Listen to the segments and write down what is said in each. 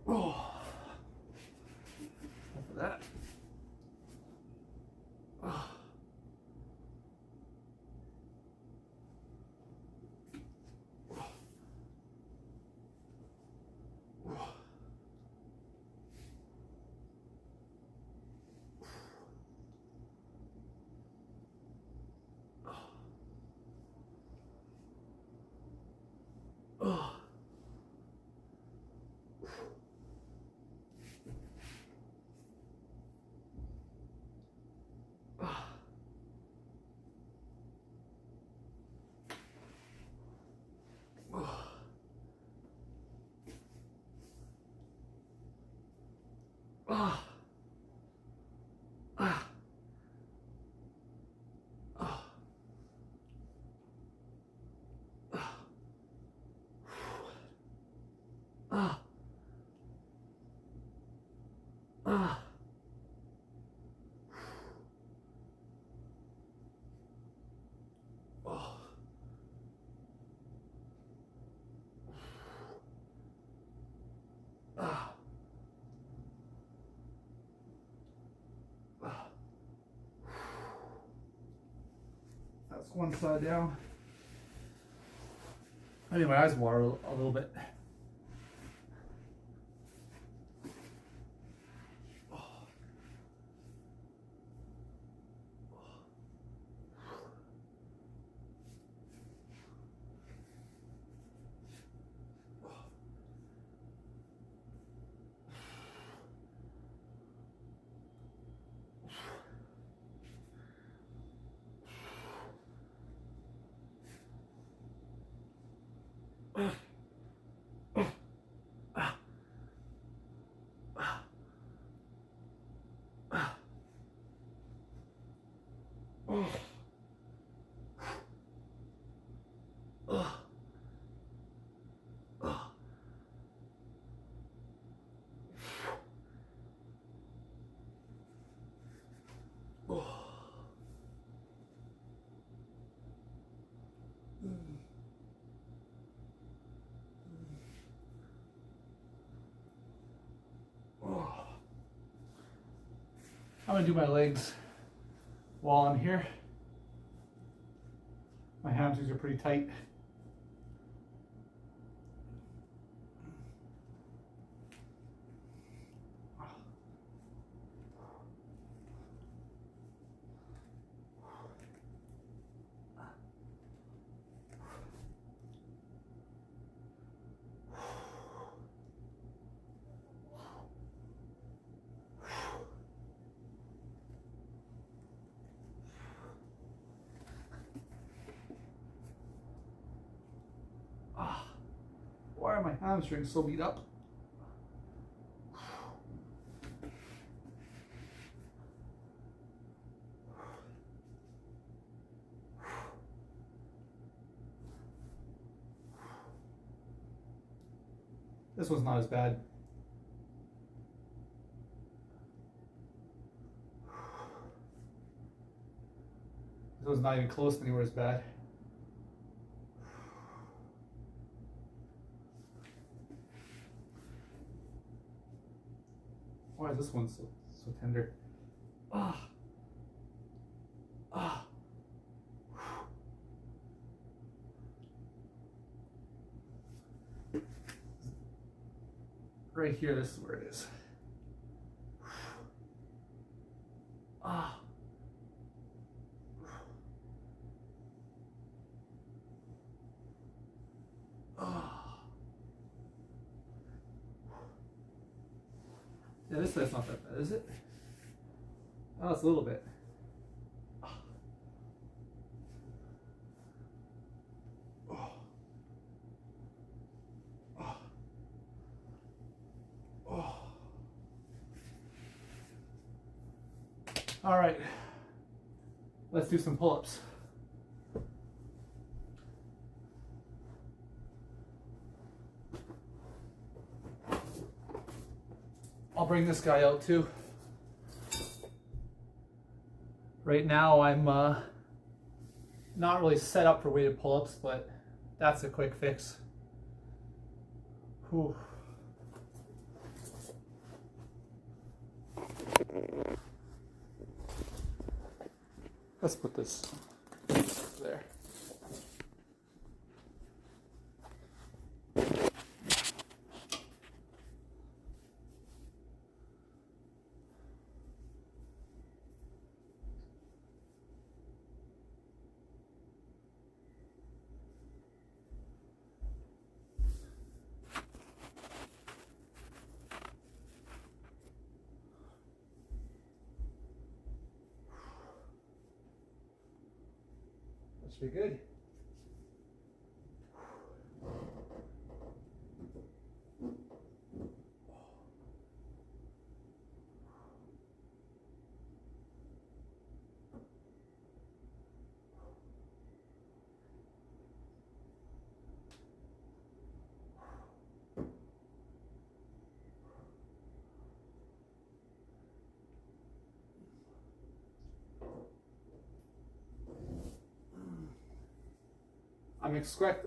Oh, enough of that. Oh. Oh. Ah. Ah. Ah. Ah. Ah. Oh. Ah. Ah. That's one side down. I need my eyes water a little bit. I'm gonna do my legs while I'm here. My hamstrings are pretty tight. Why are my hamstrings so beat up? This one's not as bad. This one's not even close to anywhere as bad. Why is this one so tender? Ah. Ah. Right here, this is where it is. Ah. Ah. Yeah, this side's not that bad, is it? Oh, it's a little bit. All right, let's do some pull-ups. I'll bring this guy out too. Right now I'm not really set up for weighted pull-ups, but that's a quick fix. Whew. Let's put this there. That should be good.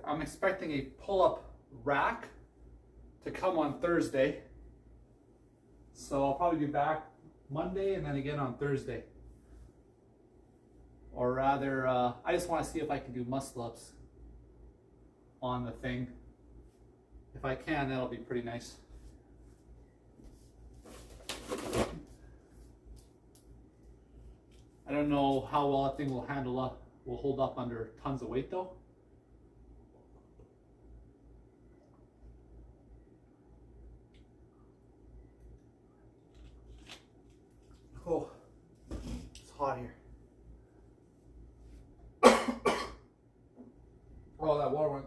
I'm expecting a pull-up rack to come on Thursday. So I'll probably be back Monday and then again on Thursday. Or rather, I just want to see if I can do muscle-ups on the thing. If I can, that'll be pretty nice. I don't know how well that thing will hold up under tons of weight though. Oh, it's hot here. Oh, that water went.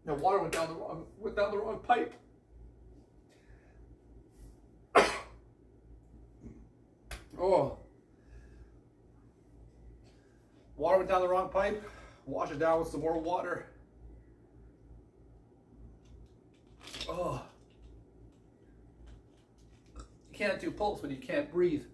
The water went down the wrong pipe. Oh, water went down the wrong pipe. Wash it down with some more water. Oh. You can't do pull-ups when you can't breathe.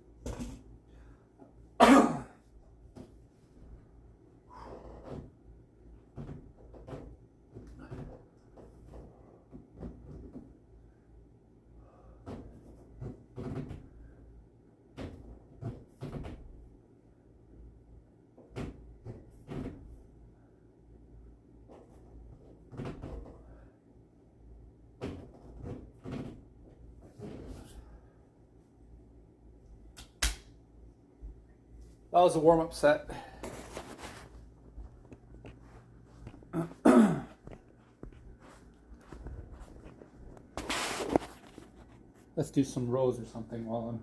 That was a warm-up set. Let's do some rows or something while I'm...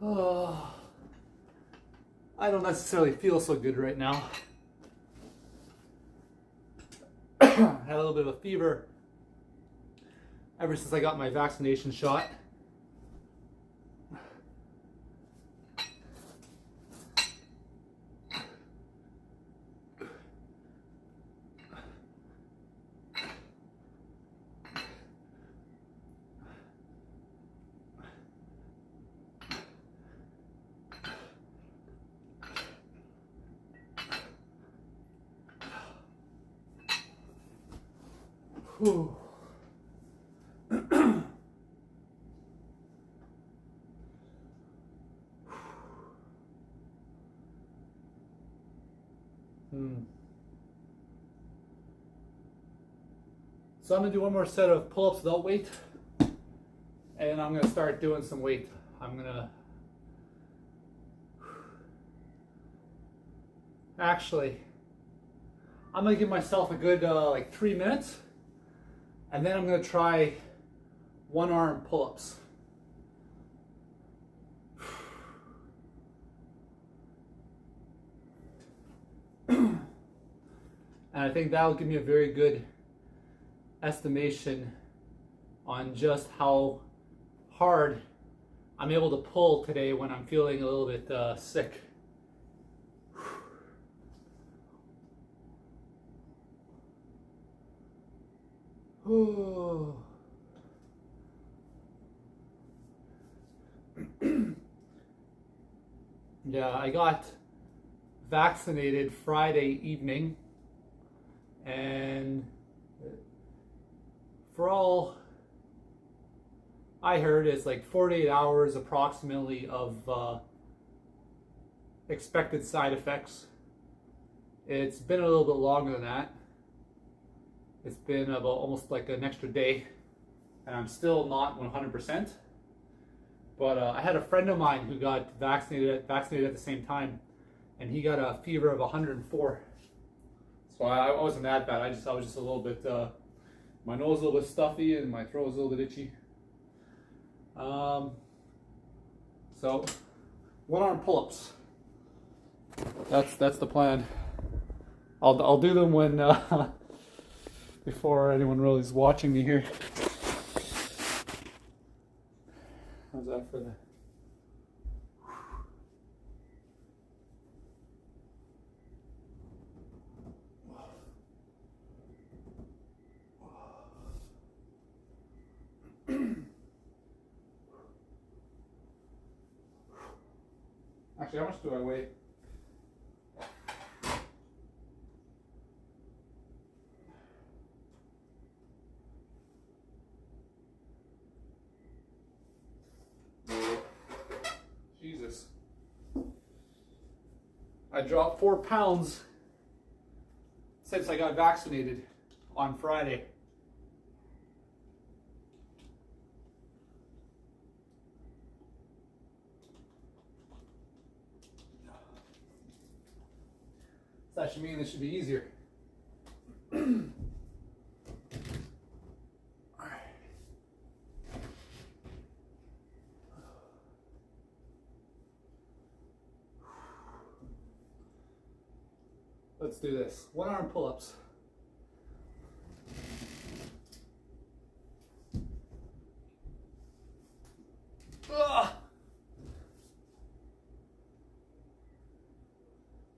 Oh, I don't necessarily feel so good right now. Had a little bit of a fever ever since I got my vaccination shot. Whew. So I'm gonna do one more set of pull-ups without weight, and I'm gonna start doing some weight. I'm gonna give myself a good like 3 minutes, and then I'm gonna try one arm pull-ups. And I think that'll give me a very good estimation on just how hard I'm able to pull today when I'm feeling a little bit sick. Yeah, I got vaccinated Friday evening, and for all I heard, it's like 48 hours approximately of expected side effects. It's been a little bit longer than that. It's been about almost like an extra day, and I'm still not 100%. But I had a friend of mine who got vaccinated at the same time, and he got a fever of 104. So I wasn't that bad. I was just a little bit, my nose a little bit stuffy and my throat was a little bit itchy. So 1-arm pull-ups. That's the plan. I'll do them when before anyone really is watching me here. How's that for the? Actually, how much do I weigh? Jesus. I dropped 4 pounds since I got vaccinated on Friday. That should mean this should be easier. Let's do this. 1-arm pull-ups.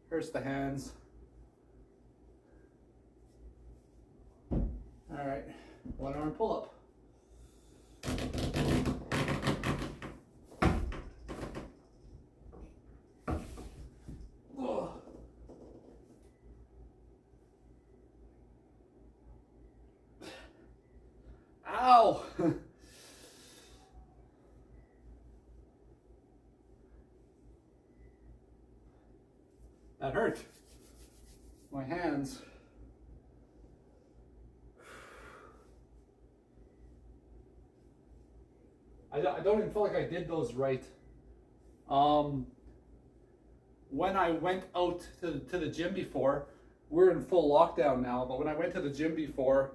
Hurts the hands. All right, 1-arm pull-up. Ow! That hurt. My hands. I don't even feel like I did those right. When I went out to the gym before, we're in full lockdown now, but when I went to the gym before,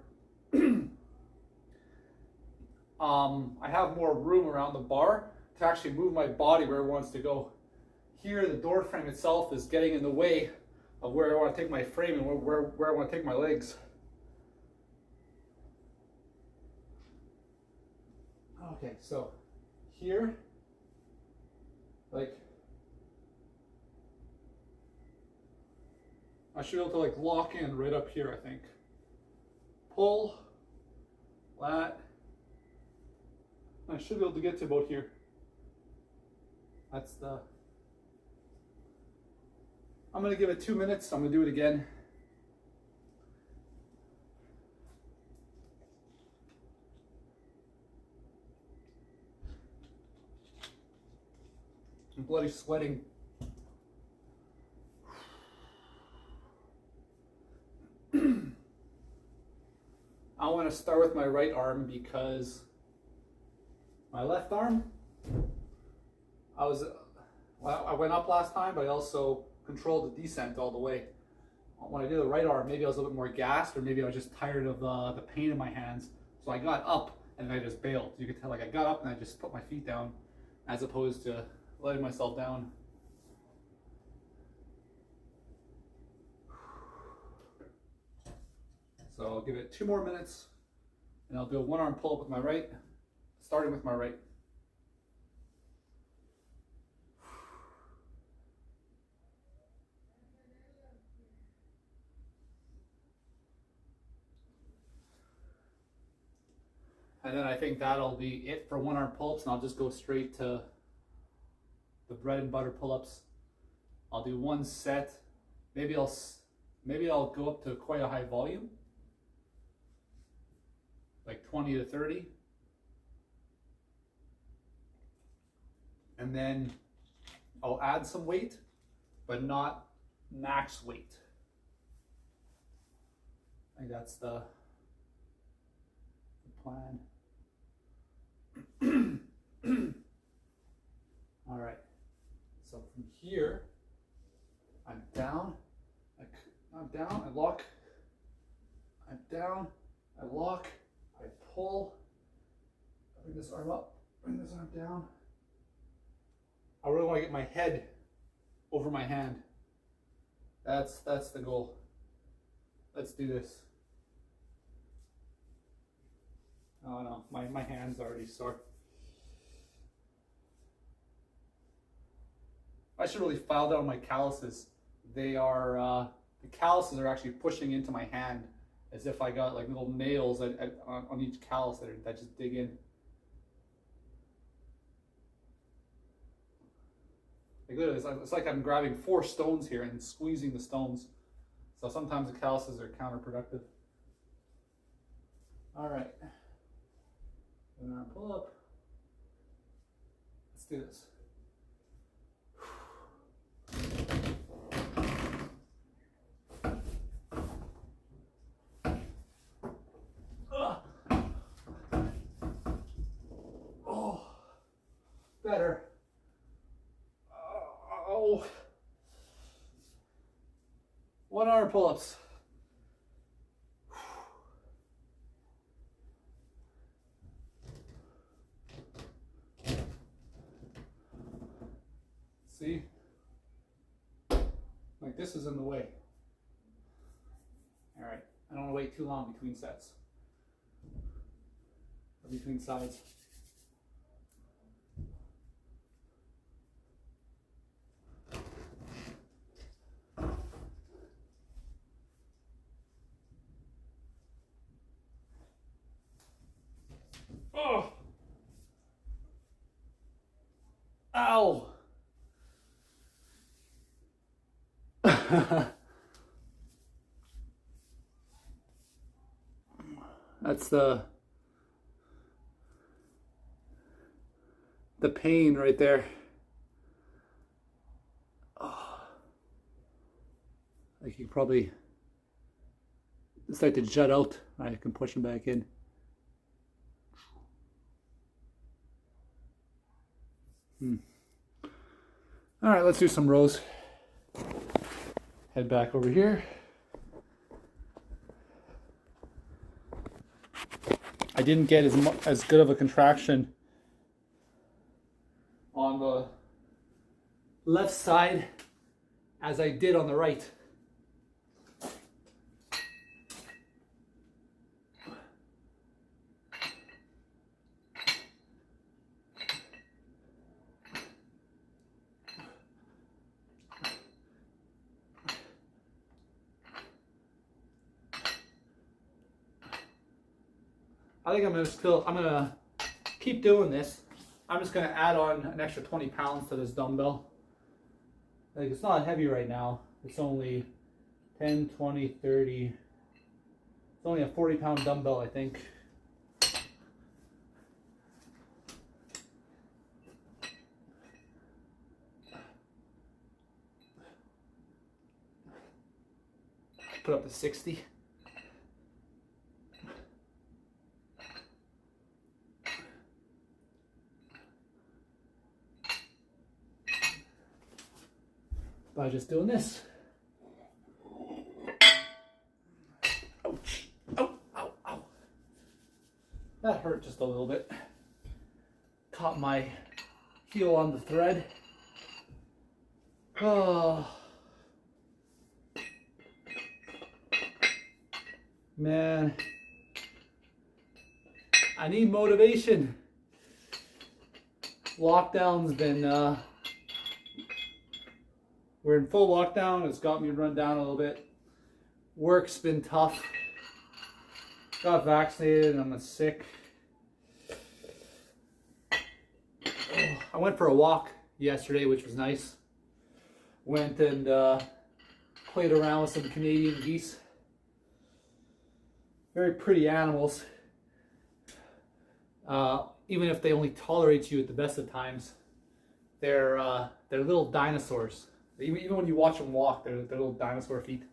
I have more room around the bar to actually move my body where it wants to go. Here, the door frame itself is getting in the way of where I want to take my frame and where I want to take my legs. Okay, so here, like, I should be able to like lock in right up here, I think. Pull, lat. I should be able to get to about here. That's the... I'm going to give it 2 minutes. I'm going to do it again. I'm bloody sweating. I want to start with my right arm because my left arm, I went up last time, but I also controlled the descent all the way. When I did the right arm, maybe I was a little bit more gassed, or maybe I was just tired of the pain in my hands. So I got up and then I just bailed. You could tell, like, I got up and I just put my feet down as opposed to letting myself down. So I'll give it 2 more minutes and I'll do a 1-arm pull-up with my right, starting with my right. And then I think that'll be it for 1-arm pull-ups, and I'll just go straight to the bread and butter pull-ups. I'll do 1 set. Maybe I'll go up to quite a high volume, like 20 to 30. And then I'll add some weight, but not max weight. I think that's the plan. All right, so from here, I'm down, I lock, I'm down, I lock, I pull, bring this arm up, bring this arm down. I really want to get my head over my hand. That's the goal. Let's do this. Oh no, my hand's already sore. I should really file down my calluses. They are, the calluses are actually pushing into my hand as if I got like little nails on each callus that just dig in. Like literally, it's like I'm grabbing 4 stones here and squeezing the stones. So sometimes the calluses are counterproductive. All right. And arm pull up. Let's do this. Oh, better. Oh. 1-arm pull-ups. See? Like this is in the way. All right, I don't want to wait too long between sets. Or between sides. Oh! Ow! That's the pain right there. Oh. Like you probably start to jut out. I can push them back in. All right, let's do some rows. Head back over here. I didn't get as good of a contraction on the left side as I did on the right. I think I'm gonna keep doing this. I'm just gonna add on an extra 20 pounds to this dumbbell. Like it's not heavy right now. It's only 10, 20, 30. It's only a 40-pound dumbbell, I think. Put up to 60. By just doing this. Ouch. Ow, ow, ow. That hurt just a little bit. Caught my heel on the thread. Oh. Man, I need motivation. Lockdown's been, we're in full lockdown. It's got me run down a little bit. Work's been tough. Got vaccinated and I'm sick. I went for a walk yesterday, which was nice. Went and played around with some Canadian geese. Very pretty animals. Even if they only tolerate you at the best of times, they're little dinosaurs. Even when you watch them walk, they're little dinosaur feet.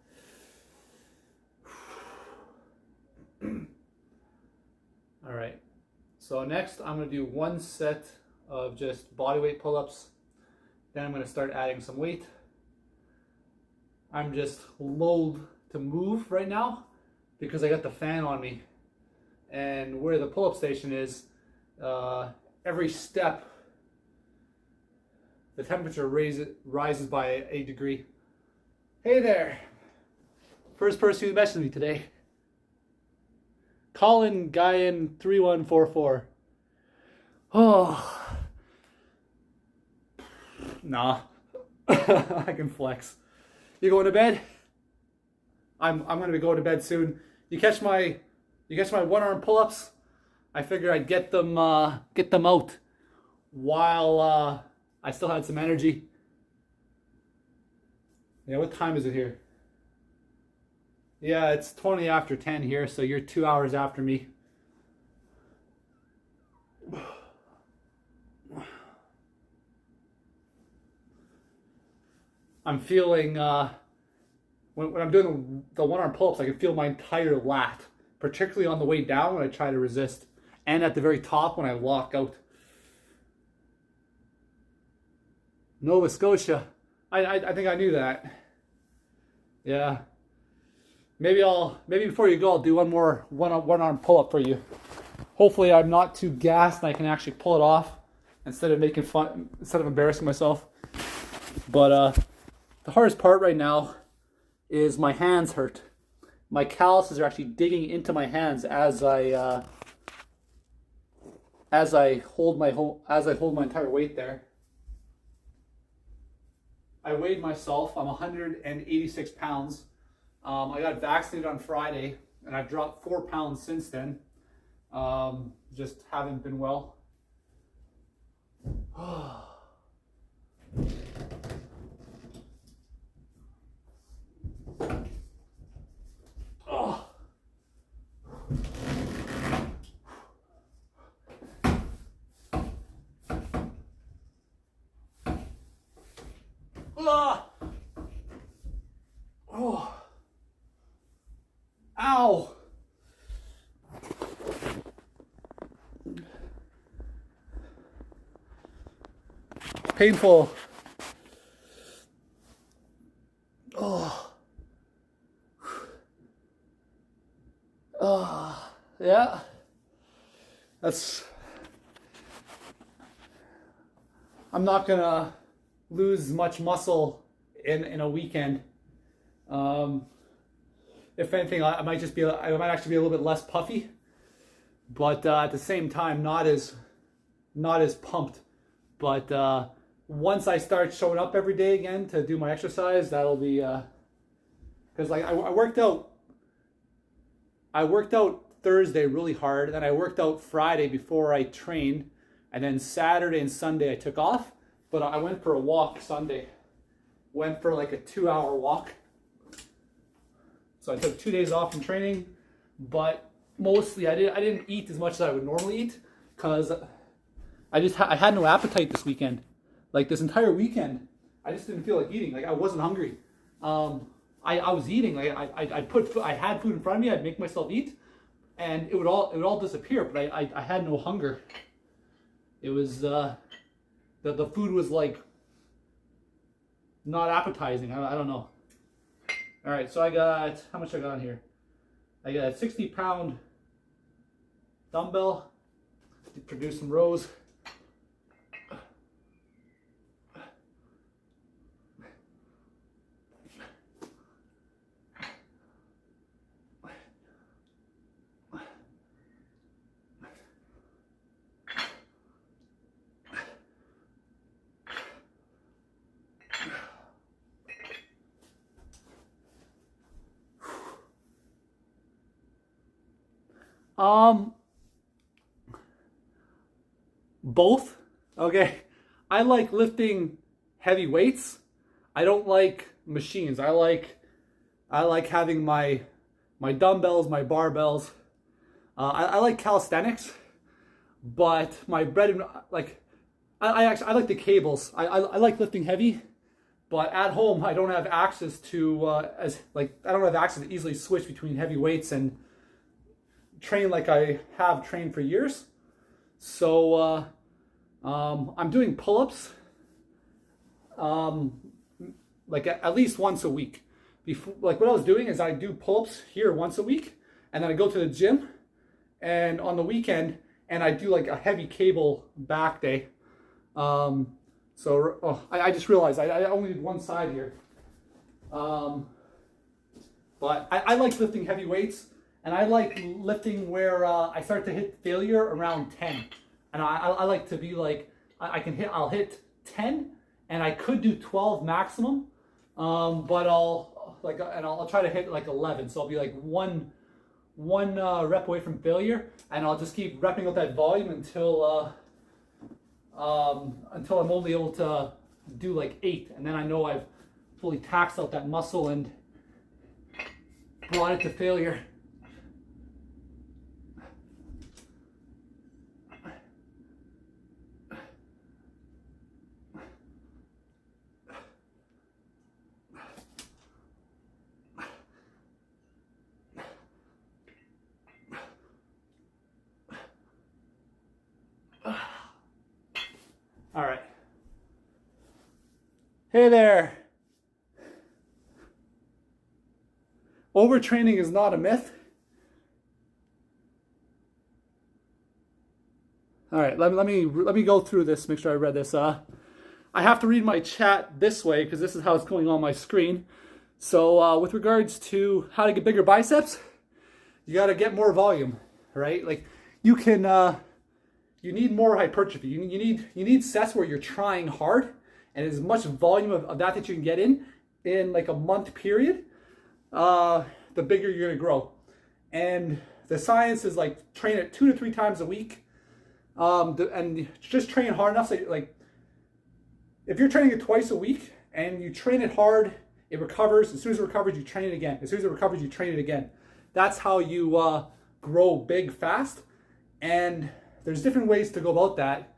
All right. So next, I'm going to do one set of just bodyweight pull-ups. Then I'm going to start adding some weight. I'm just loath to move right now because I got the fan on me. And where the pull-up station is, every step, the temperature rises by a degree. Hey there. First person who messaged me today. Colin Guyan 3144. Oh. Nah. I can flex. You going to bed? I'm gonna be going to bed soon. You catch my one arm pull-ups? I figured I'd get them out while I still had some energy. Yeah, what time is it here? Yeah, it's 20 after 10 here, so you're 2 hours after me. I'm feeling, when I'm doing the one arm pull-ups, I can feel my entire lat, particularly on the way down when I try to resist, and at the very top when I lock out. Nova Scotia. I think I knew that. Yeah. Maybe before you go, I'll do one arm pull-up for you. Hopefully I'm not too gassed and I can actually pull it off instead of embarrassing myself. But the hardest part right now is my hands hurt. My calluses are actually digging into my hands as I hold my entire weight there. I weighed myself. I'm 186 pounds. I got vaccinated on Friday, and I've dropped 4 pounds since then. Just haven't been well. Oh. Oh. Ow. Painful. Oh. Oh. Yeah. I'm not gonna lose much muscle in a weekend. If anything, I might actually be a little bit less puffy, but at the same time, not as pumped. But once I start showing up every day again to do my exercise, that'll be because like I worked out Thursday really hard, and then I worked out Friday before I trained, and then Saturday and Sunday I took off. But I went for a walk Sunday. Went for like a 2-hour walk. So I took 2 days off from training, but mostly I didn't eat as much as I would normally eat because I had no appetite this weekend. Like this entire weekend, I just didn't feel like eating. Like I wasn't hungry. I was eating. Like I had food in front of me. I'd make myself eat, and it would all disappear. But I had no hunger. It was the food was like not appetizing. I don't know. All right, so how much I got on here? I got a 60-pound dumbbell to produce some rows. Um, Both. Okay. I like lifting heavy weights. I don't like machines. I like having my dumbbells, my barbells. I like calisthenics, but my bread and like I like the cables. I like lifting heavy, but at home I don't have access to I don't have access to easily switch between heavy weights and train like I have trained for years. So I'm doing pull-ups like at least once a week. Before, like what I was doing is I do pull-ups here once a week, and then I go to the gym, and on the weekend, and I do like a heavy cable back day. I just realized I only did one side here. But I like lifting heavy weights, and I like lifting where I start to hit failure around 10. And I like to be like, I'll hit 10, and I could do 12 maximum, but I'll try to hit like 11. So I'll be like one rep away from failure, and I'll just keep repping up that volume until I'm only able to do like 8, and then I know I've fully taxed out that muscle and brought it to failure. All right. Hey there. Overtraining is not a myth. All right, let me go through this, make sure I read this. I have to read my chat this way because this is how it's going on my screen. So with regards to how to get bigger biceps, you got to get more volume, right? Like you can, you need more hypertrophy. You need sets where you're trying hard, and as much volume of that you can get in like a month period, the bigger you're gonna grow. And the science is like train it 2 to 3 times a week, and just train hard enough. So like, if you're training it twice a week and you train it hard, it recovers. As soon as it recovers, you train it again. As soon as it recovers, you train it again. That's how you grow big fast. And there's different ways to go about that.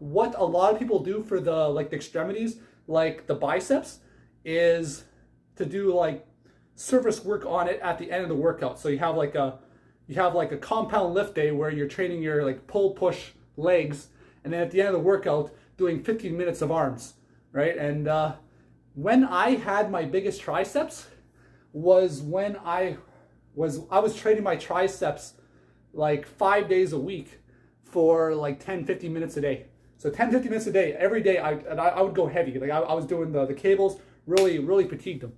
What a lot of people do for the extremities, like the biceps, is to do like surface work on it at the end of the workout. So you have like a compound lift day where you're training your like pull push legs, and then at the end of the workout doing 15 minutes of arms, right? And when I had my biggest triceps was when I was training my triceps like 5 days a week for like 10-15 minutes a day. So 10-15 minutes a day every day. I would go heavy. Like I was doing the cables, really fatigued them.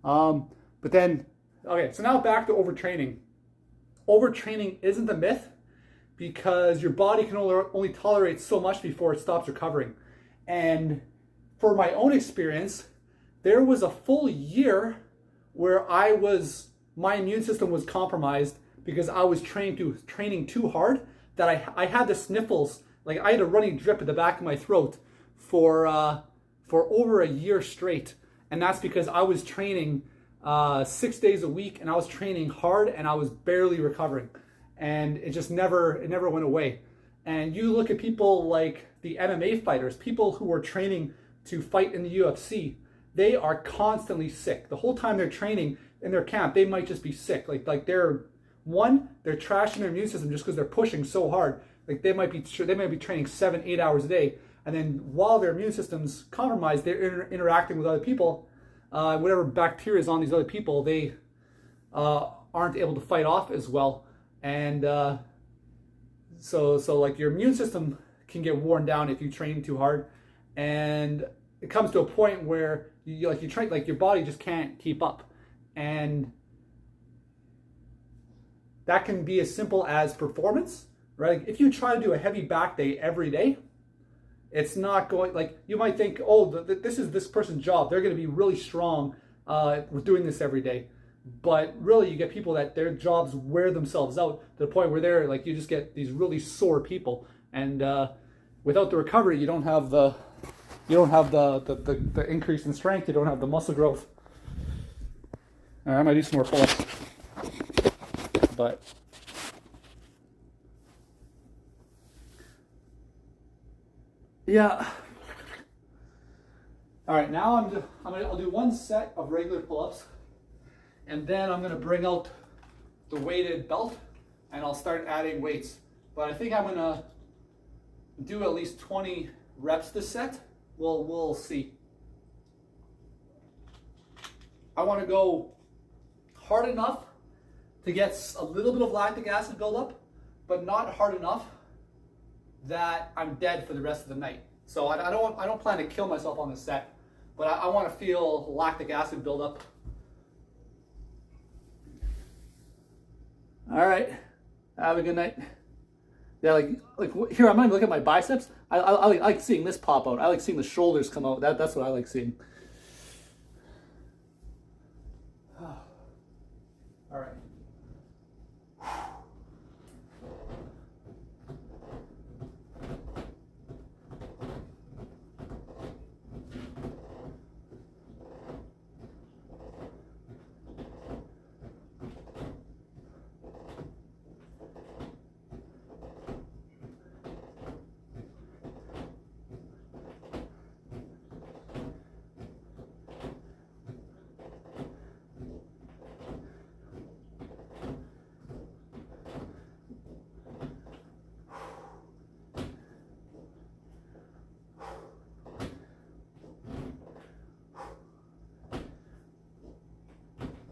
But then, okay, so now back to overtraining. Overtraining isn't a myth because your body can only tolerate so much before it stops recovering. And for my own experience, there was a full year where my immune system was compromised because I was training too hard, that I had the sniffles. Like I had a running drip at the back of my throat for over a year straight. And that's because I was training 6 days a week, and I was training hard, and I was barely recovering, and it never went away. And you look at people like the MMA fighters, people who are training to fight in the UFC, they are constantly sick. The whole time they're training in their camp, they might just be sick. Like they're trashing their immune system just because they're pushing so hard. Like they might be training 7-8 hours a day, and then while their immune system's compromised, they're interacting with other people. Whatever bacteria is on these other people, they aren't able to fight off as well, and so like your immune system can get worn down if you train too hard, and it comes to a point where you train, like your body just can't keep up, and that can be as simple as performance, right? Like if you try to do a heavy back day every day, it's not going, like you might think, oh, this is this person's job. They're going to be really strong with doing this every day. But really, you get people that their jobs wear themselves out to the point where they're like, you just get these really sore people, and without the recovery, you don't have the the increase in strength. You don't have the muscle growth. All right, I might do some more pull-ups, but yeah. All right, now I'll do one set of regular pull-ups, and then I'm gonna bring out the weighted belt, and I'll start adding weights. But I think I'm gonna do at least 20 reps this set. We'll see. I want to go hard enough to get a little bit of lactic acid buildup, but not hard enough that I'm dead for the rest of the night. So I don't plan to kill myself on this set, but I want to feel lactic acid buildup. All right, have a good night. Yeah, like here, I'm gonna look at my biceps. I like seeing this pop out. I like seeing the shoulders come out. That's what I like seeing. All right.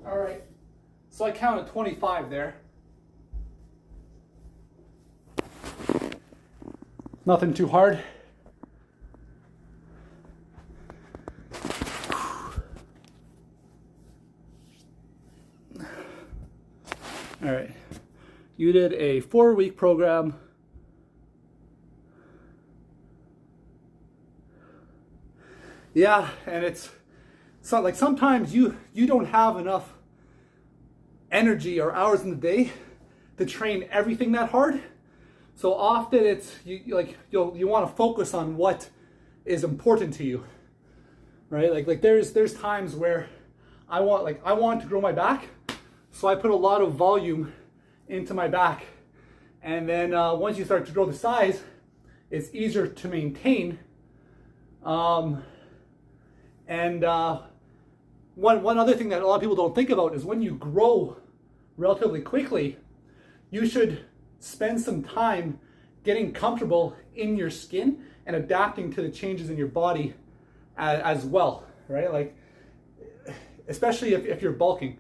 All right, so I counted 25 there. Nothing too hard. All right, you did a 4-week program. Yeah, and it's so like sometimes you don't have enough energy or hours in the day to train everything that hard. So often it's you want to focus on what is important to you, right? Like there's times where I want to grow my back, so I put a lot of volume into my back, and then once you start to grow the size, it's easier to maintain. One other thing that a lot of people don't think about is when you grow relatively quickly, you should spend some time getting comfortable in your skin and adapting to the changes in your body as well, right? Like, especially if you're bulking.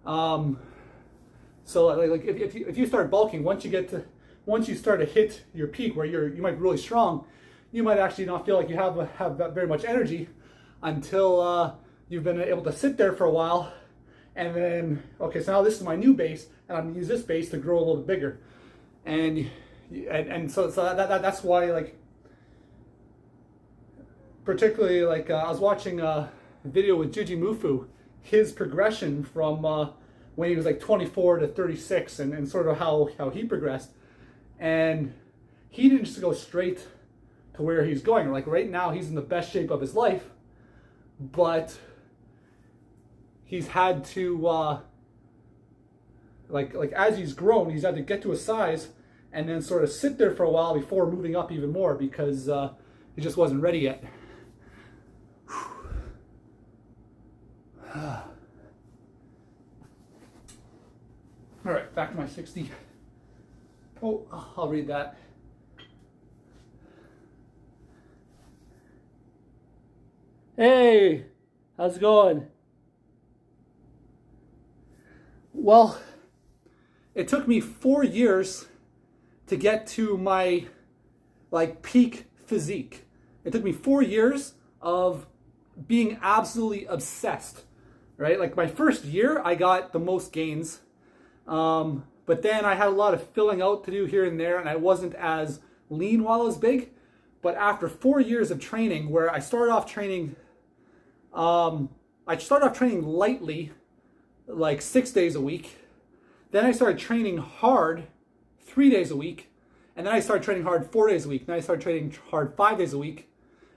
So like if you start bulking, once you start to hit your peak where you might be really strong, you might actually not feel like you have very much energy until you've been able to sit there for a while, and then, okay, so now this is my new base, and I'm gonna use this base to grow a little bit bigger. And so that's why, like, particularly, like, I was watching a video with Gigi Mufu, his progression from when he was like 24 to 36, and sort of how he progressed. And he didn't just go straight to where he's going. Like, right now, he's in the best shape of his life, but he's had to like as he's grown, he's had to get to a size and then sort of sit there for a while before moving up even more, because he just wasn't ready yet. All right, back to my 60. Oh, I'll read that. Hey, how's it going? Well, it took me 4 years to get to my peak physique. It took me 4 years of being absolutely obsessed, right? Like, my first year, I got the most gains, but then I had a lot of filling out to do here and there, and I wasn't as lean while I was big. But after 4 years of training, where I started off training lightly, like 6 days a week. Then I started training hard 3 days a week. And then I started training hard 4 days a week. Then I started training hard 5 days a week.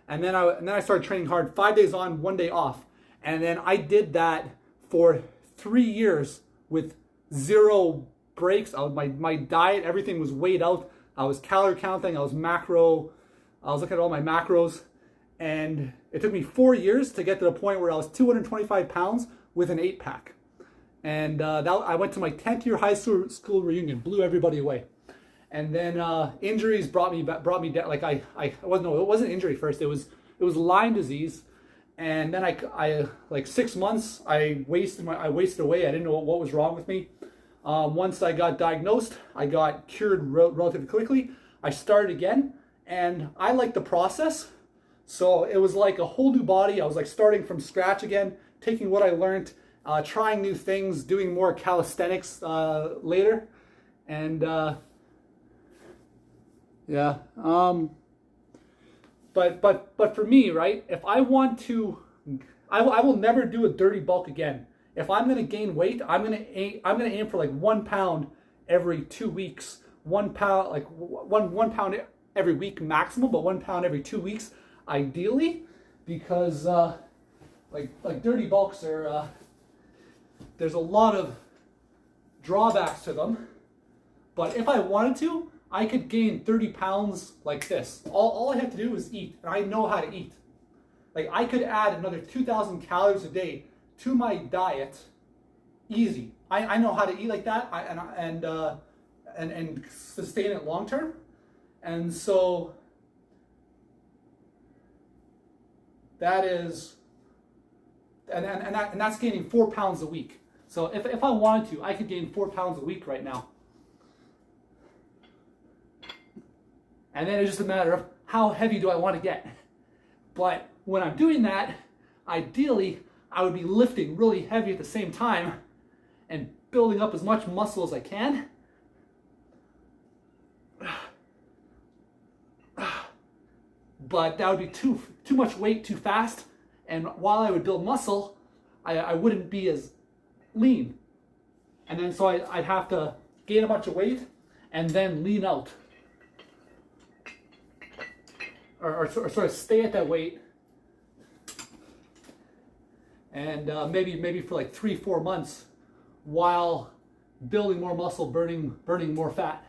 And then I started training hard 5 days on, 1 day off. And then I did that for 3 years with 0 breaks. My diet, everything was weighed out. I was calorie counting. I was looking at all my macros. And it took me 4 years to get to the point where I was 225 pounds with an 8-pack. And I went to my 10th year high school reunion, blew everybody away. And then injuries brought me down. Like it wasn't injury first. It was Lyme disease. And then I like 6 months I wasted away. I didn't know what was wrong with me. Once I got diagnosed, I got cured relatively quickly. I started again, and I liked the process. So it was like a whole new body. I was like starting from scratch again, taking what I learned, trying new things, doing more calisthenics later, and yeah. But for me, right? If I want to, I will never do a dirty bulk again. If I'm gonna gain weight, I'm gonna aim for like 1 pound every 2 weeks. 1 pound, like one pound every week maximum, but 1 pound every 2 weeks ideally, because like dirty bulks are there's a lot of drawbacks to them. But if I wanted to, I could gain 30 pounds like this. All I have to do is eat, and I know how to eat. Like I could add another 2,000 calories a day to my diet, easy. I know how to eat like that, and sustain it long term. And so that is, and that's gaining 4 pounds a week. So if I wanted to, I could gain 4 pounds a week right now. And then it's just a matter of how heavy do I want to get. But when I'm doing that, ideally, I would be lifting really heavy at the same time and building up as much muscle as I can. But that would be too much weight too fast. And while I would build muscle, I wouldn't be as lean. And then so I'd have to gain a bunch of weight and then lean out. Or sort of stay at that weight, and maybe for like 3-4 months, while building more muscle, burning more fat.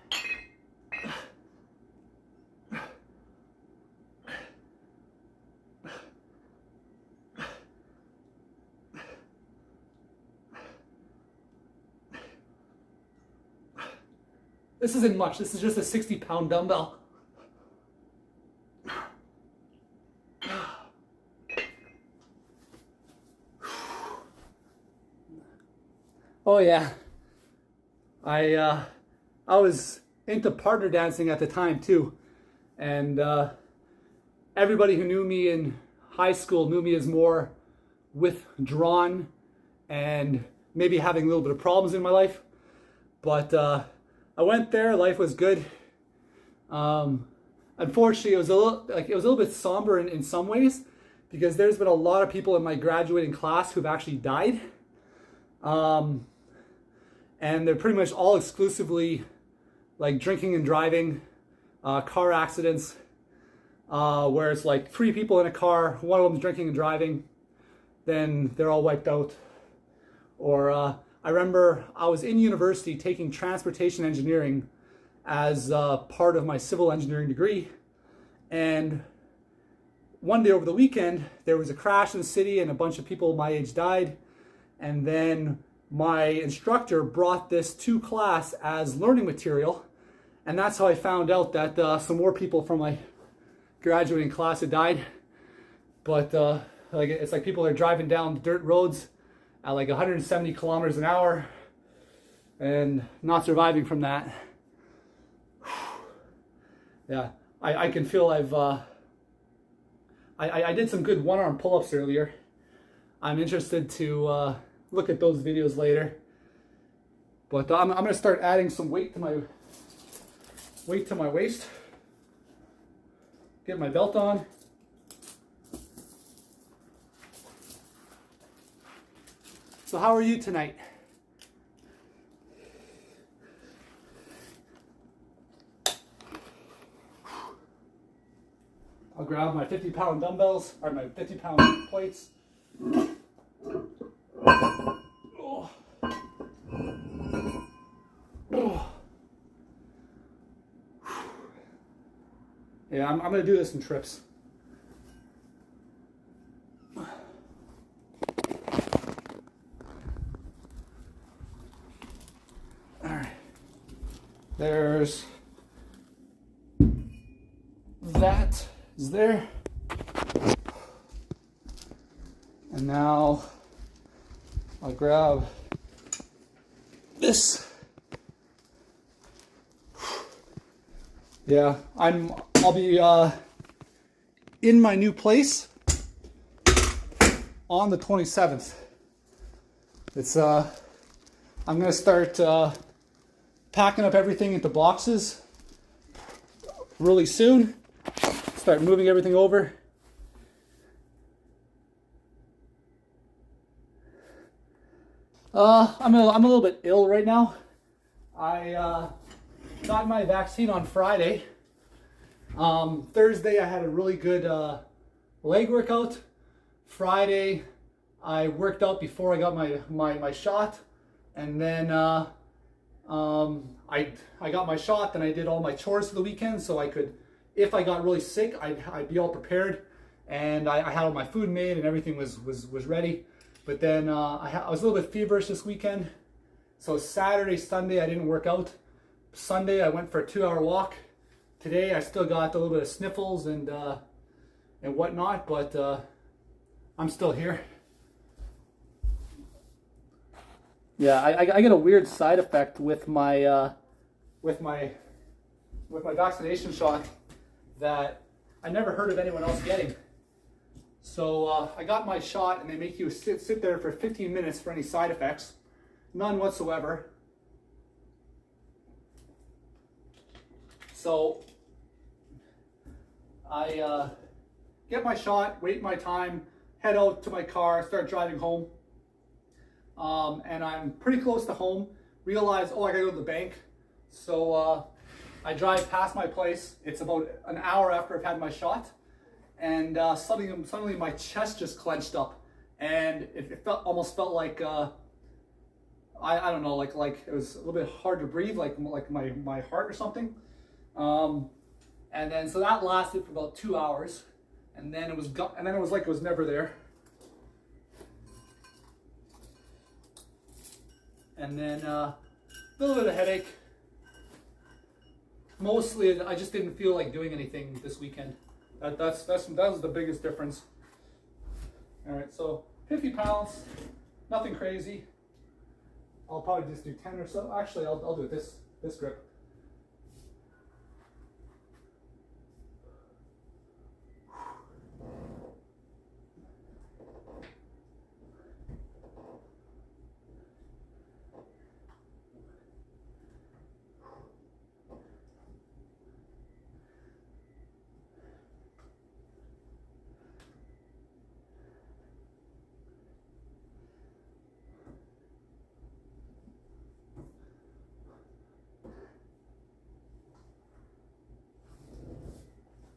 This isn't much. This is just a 60-pound dumbbell. Oh yeah, I was into partner dancing at the time too, and everybody who knew me in high school knew me as more withdrawn and maybe having a little bit of problems in my life. But I went there. Life was good. Unfortunately, it was a little bit somber in some ways, because there's been a lot of people in my graduating class who've actually died. And they're pretty much all exclusively like drinking and driving, car accidents, where it's like 3 people in a car, one of them's drinking and driving, then they're all wiped out. Or I remember I was in university taking transportation engineering as part of my civil engineering degree, and one day over the weekend there was a crash in the city and a bunch of people my age died, and then my instructor brought this to class as learning material, and that's how I found out that some more people from my graduating class had died. But like it's like people are driving down dirt roads at like 170 kilometers an hour and not surviving from that. Yeah, I can feel I did some good one-arm pull-ups earlier. I'm interested to look at those videos later. But I'm going to start adding some weight to my waist. Get my belt on. So how are you tonight? I'll grab my 50-pound dumbbells, or my 50-pound plates. Oh. Oh. Yeah, I'm going to do this in trips. Alright. There's that is there. And now I'll grab this. Yeah, I'll be in my new place on the 27th. It's I'm gonna start packing up everything into boxes really soon. Start moving everything over. I'm a little bit ill right now. I got my vaccine on Friday. Thursday I had a really good leg workout. Friday I worked out before I got my shot, and then I got my shot. Then I did all my chores for the weekend, so I could, if I got really sick, I'd be all prepared, and I had all my food made and everything was ready. But then I was a little bit feverish this weekend, so Saturday, Sunday I didn't work out. Sunday I went for a 2-hour walk. Today I still got a little bit of sniffles and whatnot, but I'm still here. Yeah, I get a weird side effect with my vaccination shot that I never heard of anyone else getting. So I got my shot, and they make you sit there for 15 minutes for any side effects. None whatsoever. So I get my shot, wait my time, head out to my car, start driving home. And I'm pretty close to home. Realize, oh, I gotta go to the bank. So I drive past my place. It's about an hour after I've had my shot. And suddenly my chest just clenched up, and it almost felt like I don't know, like it was a little bit hard to breathe, like my heart or something. And then so that lasted for about 2 hours, and then it was like it was never there. And then a little bit of headache. Mostly, I just didn't feel like doing anything this weekend. That was the biggest difference. All right, so 50 pounds, nothing crazy. I'll probably just do 10 or so. Actually, I'll do it this grip.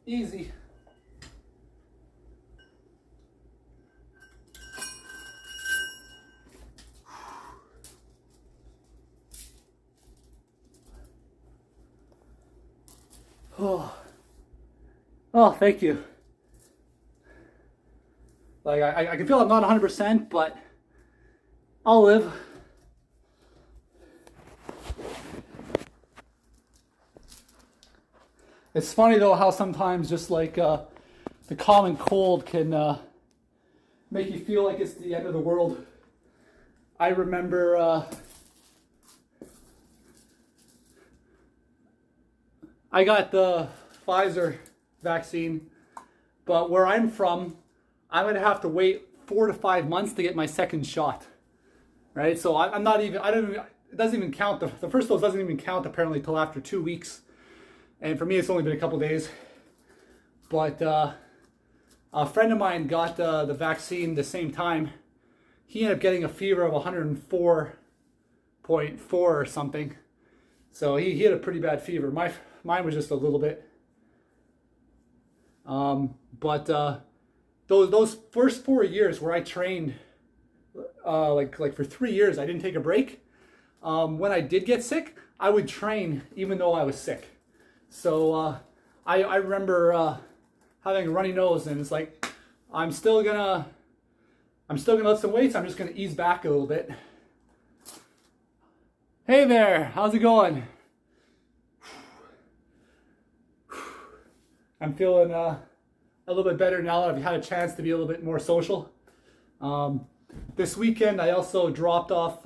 Easy. Oh, thank you. Like I can feel I'm not 100%, but I'll live. It's funny though how sometimes just like the common cold can make you feel like it's the end of the world. I remember I got the Pfizer vaccine, but where I'm from, I'm gonna have to wait 4 to 5 months to get my second shot, right? So I'm not even, it doesn't even count, the first dose doesn't even count apparently till after 2 weeks. And for me, it's only been a couple days. But a friend of mine got the vaccine the same time. he ended up getting a fever of 104.4 or something. So he had a pretty bad fever. Mine was just a little bit. But those first 4 years where I trained, like for 3 years, I didn't take a break. When I did get sick, I would train even though I was sick. So I remember having a runny nose, and it's like I'm still gonna lift some weights. I'm just gonna ease back a little bit. Hey there, how's it going? I'm feeling a little bit better now that I've had a chance to be a little bit more social. This weekend I also dropped off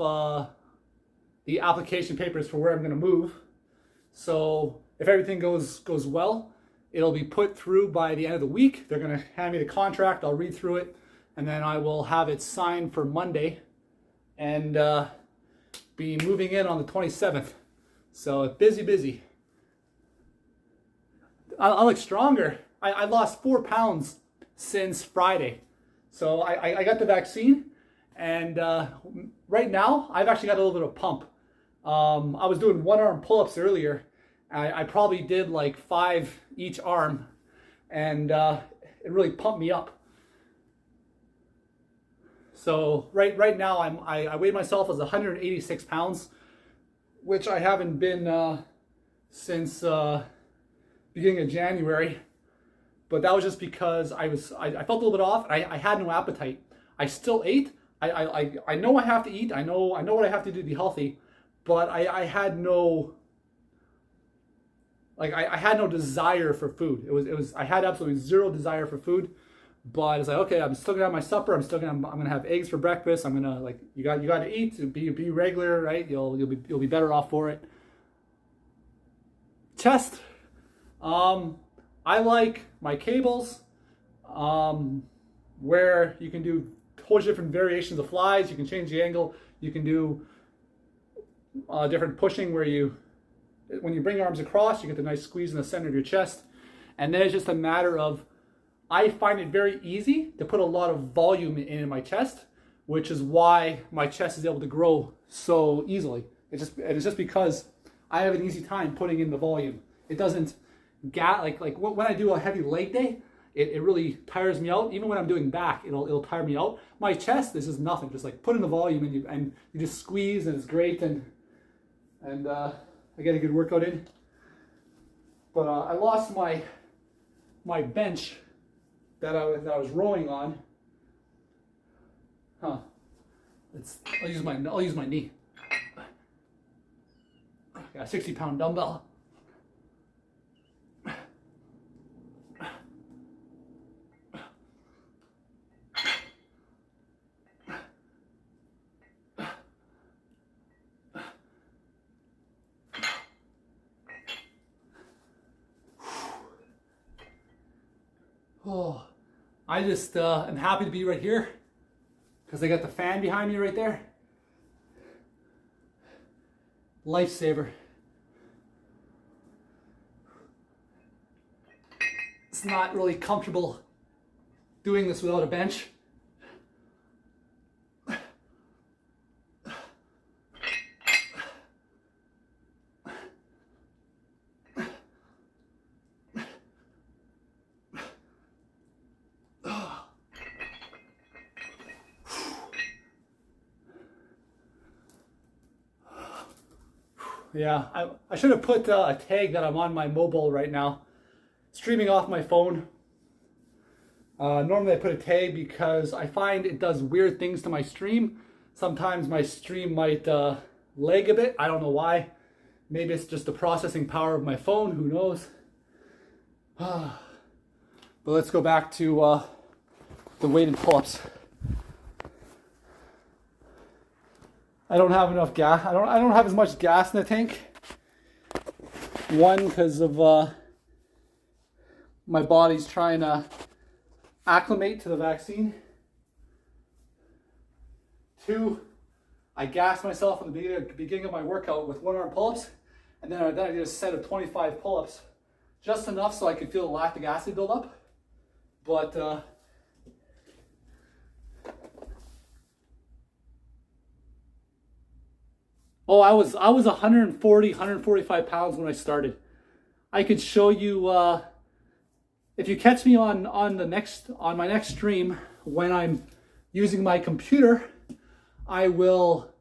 the application papers for where I'm going to move. So if everything goes well, it'll be put through by the end of the week. They're going to hand me the contract. I'll read through it, and then I will have it signed for Monday, and be moving in on the 27th. So busy. I look stronger. I lost 4 pounds since Friday. So I got the vaccine, and right now I've actually got a little bit of pump. I was doing 1-arm pull-ups earlier. I probably did like 5 each arm, and it really pumped me up. So right now I weighed myself as 186 pounds, which I haven't been since beginning of January. But that was just because I felt a little bit off. I had no appetite. I still ate. I know I have to eat. I know what I have to do to be healthy, but I had no, like, I had no desire for food. I had absolutely zero desire for food. But it's like, okay, I'm still gonna have my supper. I'm gonna have eggs for breakfast. I'm gonna, like, you got to eat. Be regular, right? You'll be better off for it. Chest. I like my cables, where you can do a whole different variations of flies. You can change the angle. You can do different pushing where when you bring your arms across, you get the nice squeeze in the center of your chest. And then it's just a matter of, I find it very easy to put a lot of volume in my chest, which is why my chest is able to grow so easily. It's just because I have an easy time putting in the volume. It doesn't like when I do a heavy leg day, it really tires me out. Even when I'm doing back, it'll tire me out. My chest, this is nothing. Just like put in the volume, and you just squeeze, and it's great, and I get a good workout in. But I lost my bench that I was rowing on. I'll use my knee. I got a 60-pound dumbbell. Oh, I just am happy to be right here because I got the fan behind me right there. Lifesaver. It's not really comfortable doing this without a bench. Yeah, I should have put a tag that I'm on my mobile right now, streaming off my phone. Normally I put a tag because I find it does weird things to my stream. Sometimes my stream might lag a bit. I don't know why. Maybe it's just the processing power of my phone. Who knows? But let's go back to the weighted pull-ups. I don't have enough gas. I don't have as much gas in the tank. One, because of my body's trying to acclimate to the vaccine. 2, I gassed myself at the beginning of my workout with 1-arm pull-ups, and then I did a set of 25 pull-ups, just enough so I could feel the lactic acid build up. But Oh, I was 140, 145 pounds when I started. I could show you if you catch me on my next stream when I'm using my computer, I will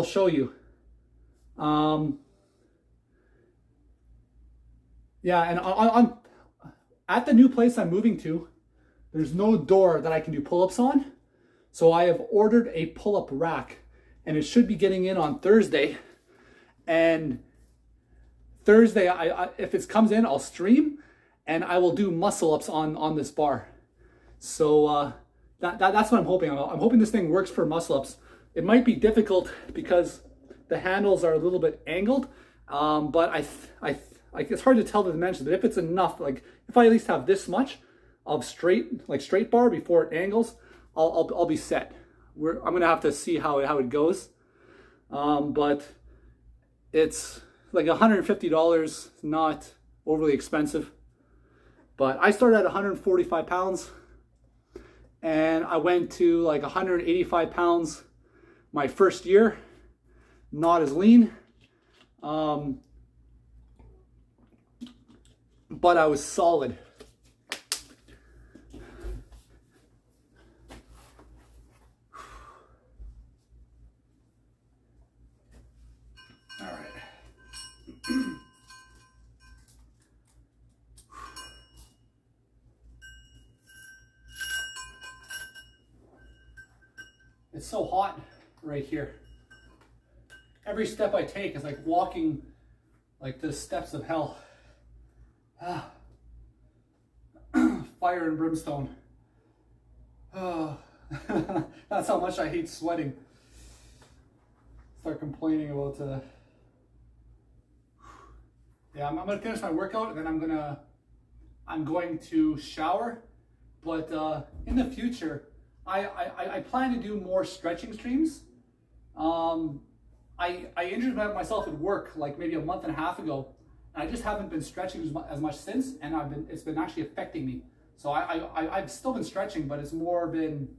show you. Yeah, and on at the new place I'm moving to, there's no door that I can do pull-ups on. So I have ordered a pull-up rack, and it should be getting in on Thursday. And Thursday, if it comes in, I'll stream, and I will do muscle ups on this bar. So that's what I'm hoping. I'm hoping this thing works for muscle ups. It might be difficult because the handles are a little bit angled, but it's hard to tell the dimensions. But if it's enough, like if I at least have this much of straight bar before it angles, I'll be set. I'm gonna have to see how it goes, but it's like $150, not overly expensive. But I started at 145 pounds, and I went to like 185 pounds my first year, not as lean, but I was solid. All right. It's so hot right here. Every step I take is like walking like the steps of hell. Fire and brimstone. Oh. That's how much I hate sweating. Start complaining about yeah, I'm gonna finish my workout, and then I'm going to shower. But in the future, I plan to do more stretching streams. I injured myself at work like maybe a month and a half ago, and I just haven't been stretching as much since, and it's been actually affecting me. So I've still been stretching, but it's more been,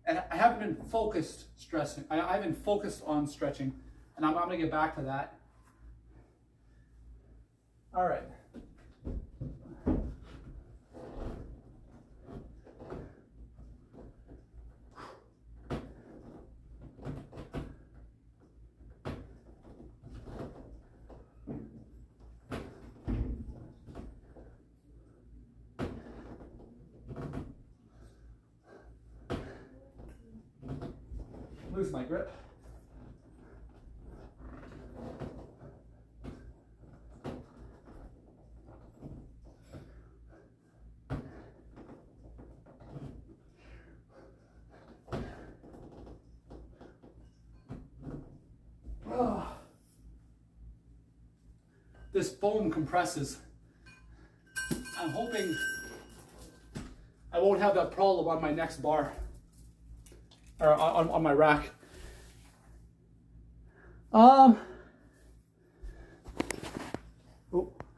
and I haven't been focused stressing. I've been focused on stretching, and I'm gonna get back to that. All right. Lose my grip. Oh. This foam compresses. I'm hoping I won't have that problem on my next bar. Or on my rack. Oh,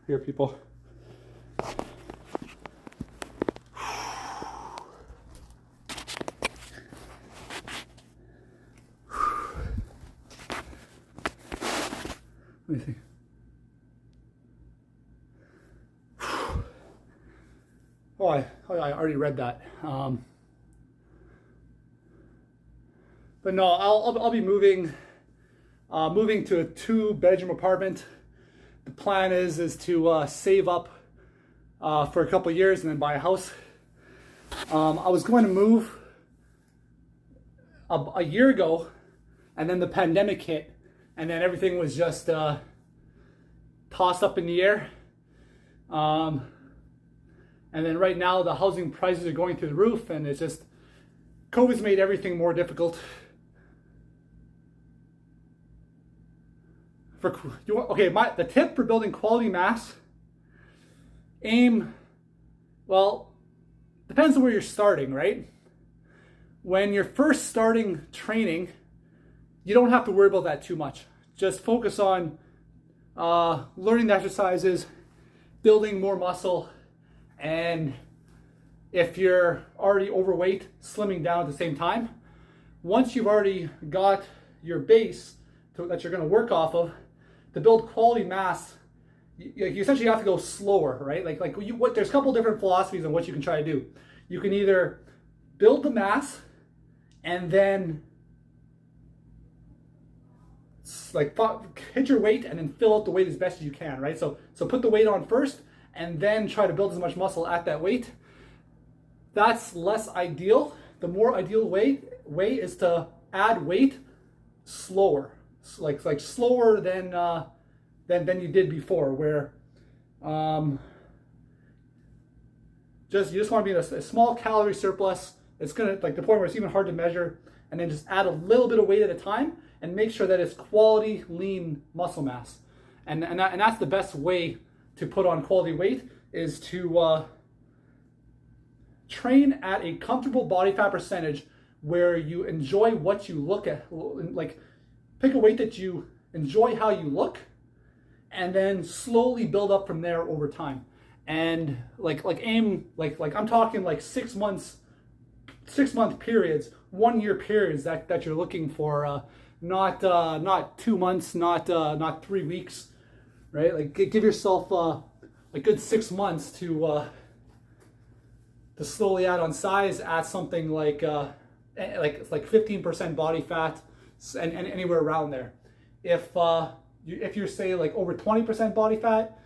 here, people. Let me see. Oh, I already read that. But no, I'll be moving to a 2-bedroom apartment. The plan is to save up for a couple of years and then buy a house. I was going to move a year ago, and then the pandemic hit, and then everything was just tossed up in the air. And then right now the housing prices are going through the roof, and it's just COVID's made everything more difficult. The tip for building quality mass, depends on where you're starting, right? When you're first starting training, you don't have to worry about that too much. Just focus on learning the exercises, building more muscle, and if you're already overweight, slimming down at the same time. Once you've already got your base that you're going to work off of, to build quality mass, you essentially have to go slower, right? There's a couple different philosophies on what you can try to do. You can either build the mass and then hit your weight and then fill out the weight as best as you can, right? So put the weight on first and then try to build as much muscle at that weight. That's less ideal. The more ideal way is to add weight slower, like slower than you did before, where you just want to be in a small calorie surplus. It's gonna, like, the point where it's even hard to measure, and then just add a little bit of weight at a time and make sure that it's quality lean muscle mass. And that's the best way to put on quality weight, is to train at a comfortable body fat percentage where you enjoy what you look at. Like, pick a weight that you enjoy how you look, and then slowly build up from there over time. And I'm talking like 6 month periods, 1 year periods that you're looking for, not 2 months, not 3 weeks, right? Like, give yourself a good 6 months to slowly add on size at something like 15% body fat, and anywhere around there. If you're, say, like over 20% body fat,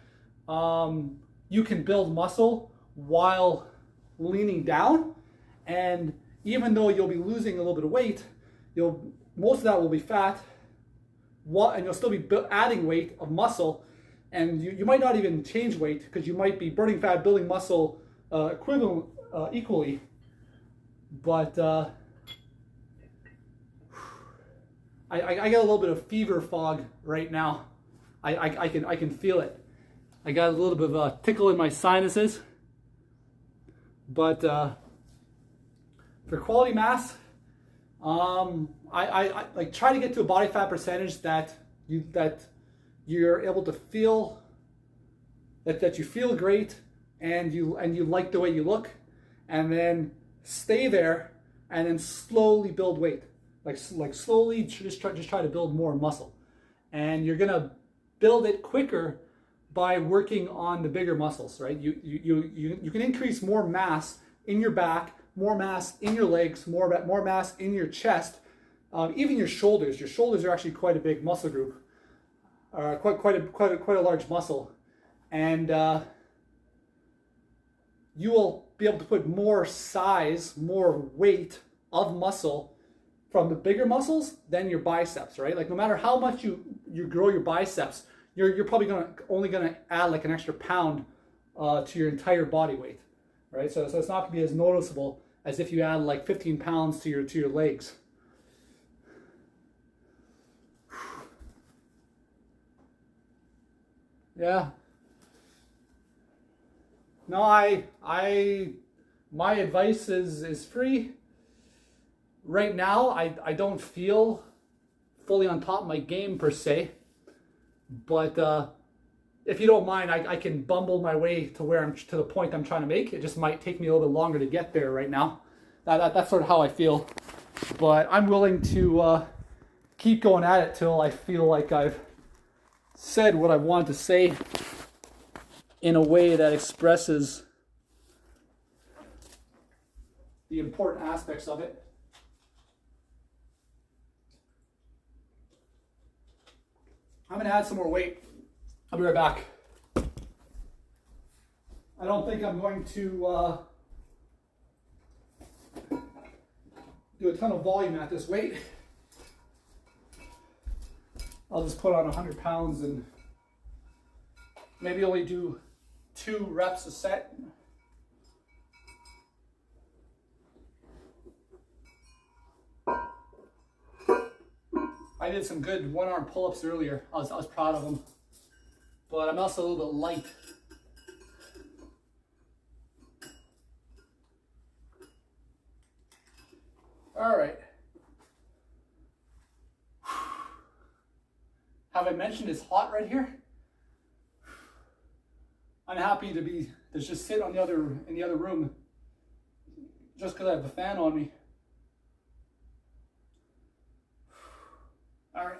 you can build muscle while leaning down, and even though you'll be losing a little bit of weight, most of that will be fat, and you'll still be adding weight of muscle, and you might not even change weight, because you might be burning fat, building muscle equally. But I got a little bit of fever fog right now. I can feel it. I got a little bit of a tickle in my sinuses. But for quality mass, I like try to get to a body fat percentage that you're able to feel that you feel great, and you like the way you look, and then stay there, and then slowly build weight. Like slowly just try to build more muscle, and you're gonna build it quicker by working on the bigger muscles, right? You can increase more mass in your back, more mass in your legs, more mass in your chest, even your shoulders. Your shoulders are actually quite a big muscle group, quite a large muscle, and you will be able to put more size, more weight of muscle from the bigger muscles than your biceps, right? Like, no matter how much you grow your biceps, you're probably only gonna add like an extra pound to your entire body weight, right? So it's not gonna be as noticeable as if you add like 15 pounds to your legs. Yeah. No, my advice is free. Right now, I don't feel fully on top of my game per se, but if you don't mind, I can bumble my way to the point I'm trying to make. It just might take me a little bit longer to get there right now. That's sort of how I feel, but I'm willing to keep going at it till I feel like I've said what I want to say in a way that expresses the important aspects of it. I'm going to add some more weight. I'll be right back. I don't think I'm going to do a ton of volume at this weight. I'll just put on 100 pounds and maybe only do 2 reps a set. I did some good one-arm pull-ups earlier. I was proud of them, but I'm also a little bit light. All right. Have I mentioned it's hot right here? I'm happy to just sit in the other room, just because I have the fan on me. All right.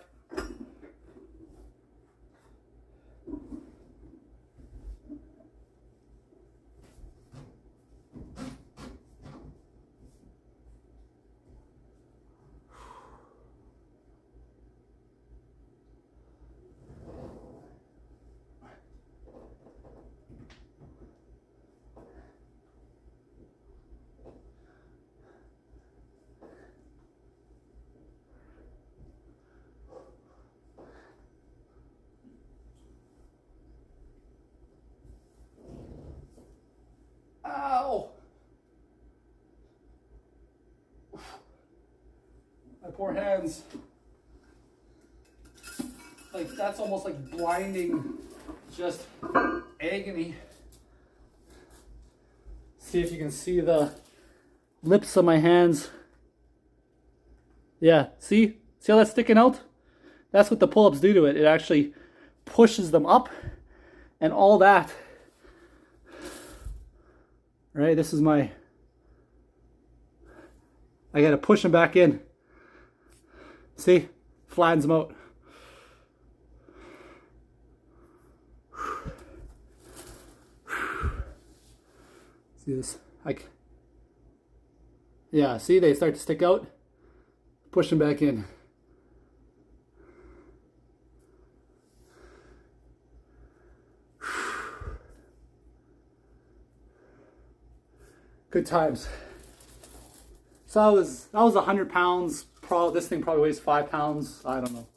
Ow! My poor hands. Like, that's almost like blinding, just agony. See if you can see the lips of my hands. Yeah, see? See how that's sticking out? That's what the pull-ups do to it. It actually pushes them up and all that. Right, this is my... I gotta push them back in. See? Flattens them out. See this? Yeah, see, they start to stick out. Push them back in. Good times. So that was 100 pounds. This thing probably weighs 5 pounds. I don't know.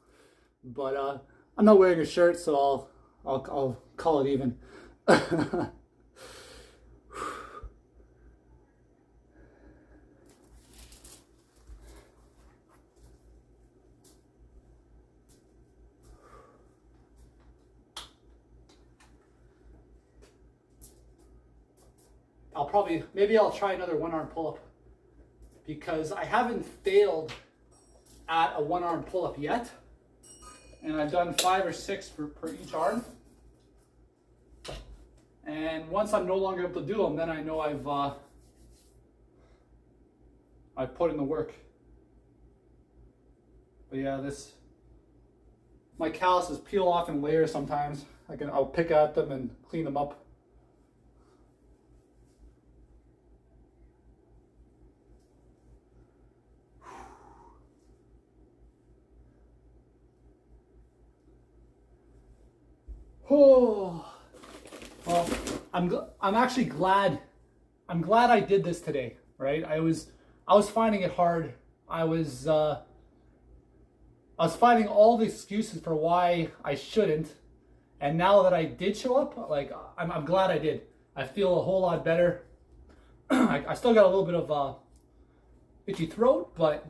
But I'm not wearing a shirt, so I'll call it even. Maybe I'll try another one-arm pull-up, because I haven't failed at a one-arm pull-up yet, and I've done 5 or 6 per each arm. And once I'm no longer able to do them, then I know I've put in the work. But yeah, my calluses peel off in layers sometimes. I'll pick at them and clean them up. Oh, well, I'm actually glad. I'm glad I did this today, right? I was finding it hard. I was finding all the excuses for why I shouldn't, and now that I did show up, like I'm glad I did. I feel a whole lot better. I still got a little bit of itchy throat, but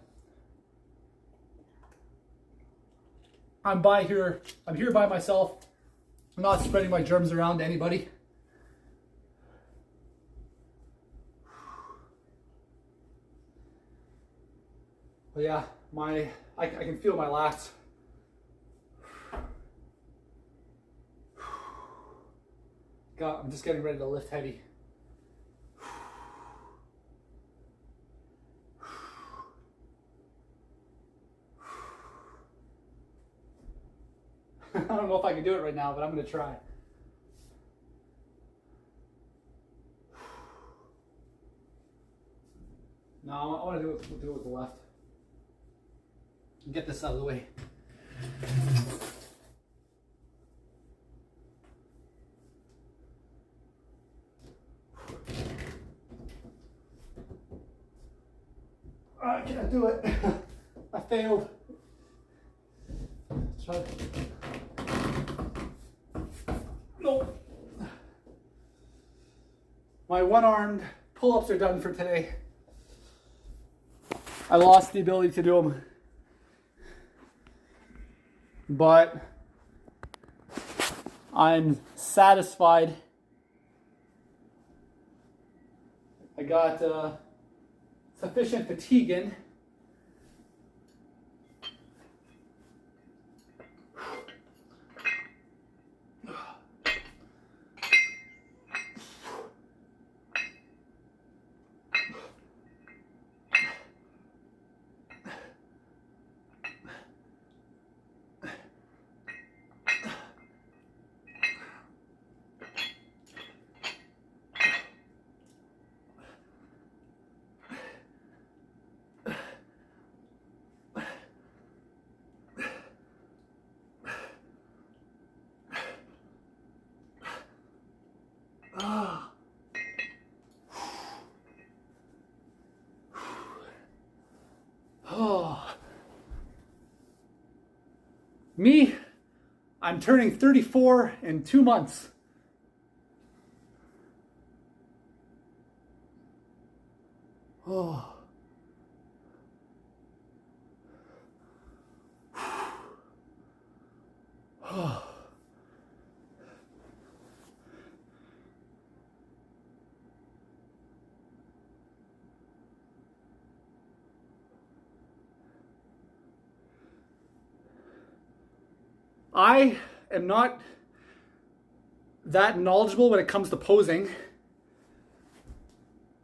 I'm here by myself. I'm not spreading my germs around to anybody. But yeah, I can feel my lats. God, I'm just getting ready to lift heavy. I don't know if I can do it right now, but I'm going to try. No, I want to do it with the left. Get this out of the way. I can't do it. I failed. Try. Nope. My one-armed pull-ups are done for today. I lost the ability to do them. But I'm satisfied. I got sufficient fatigue in. Me, I'm turning 34 in 2 months. Oh. Oh. I am not that knowledgeable when it comes to posing.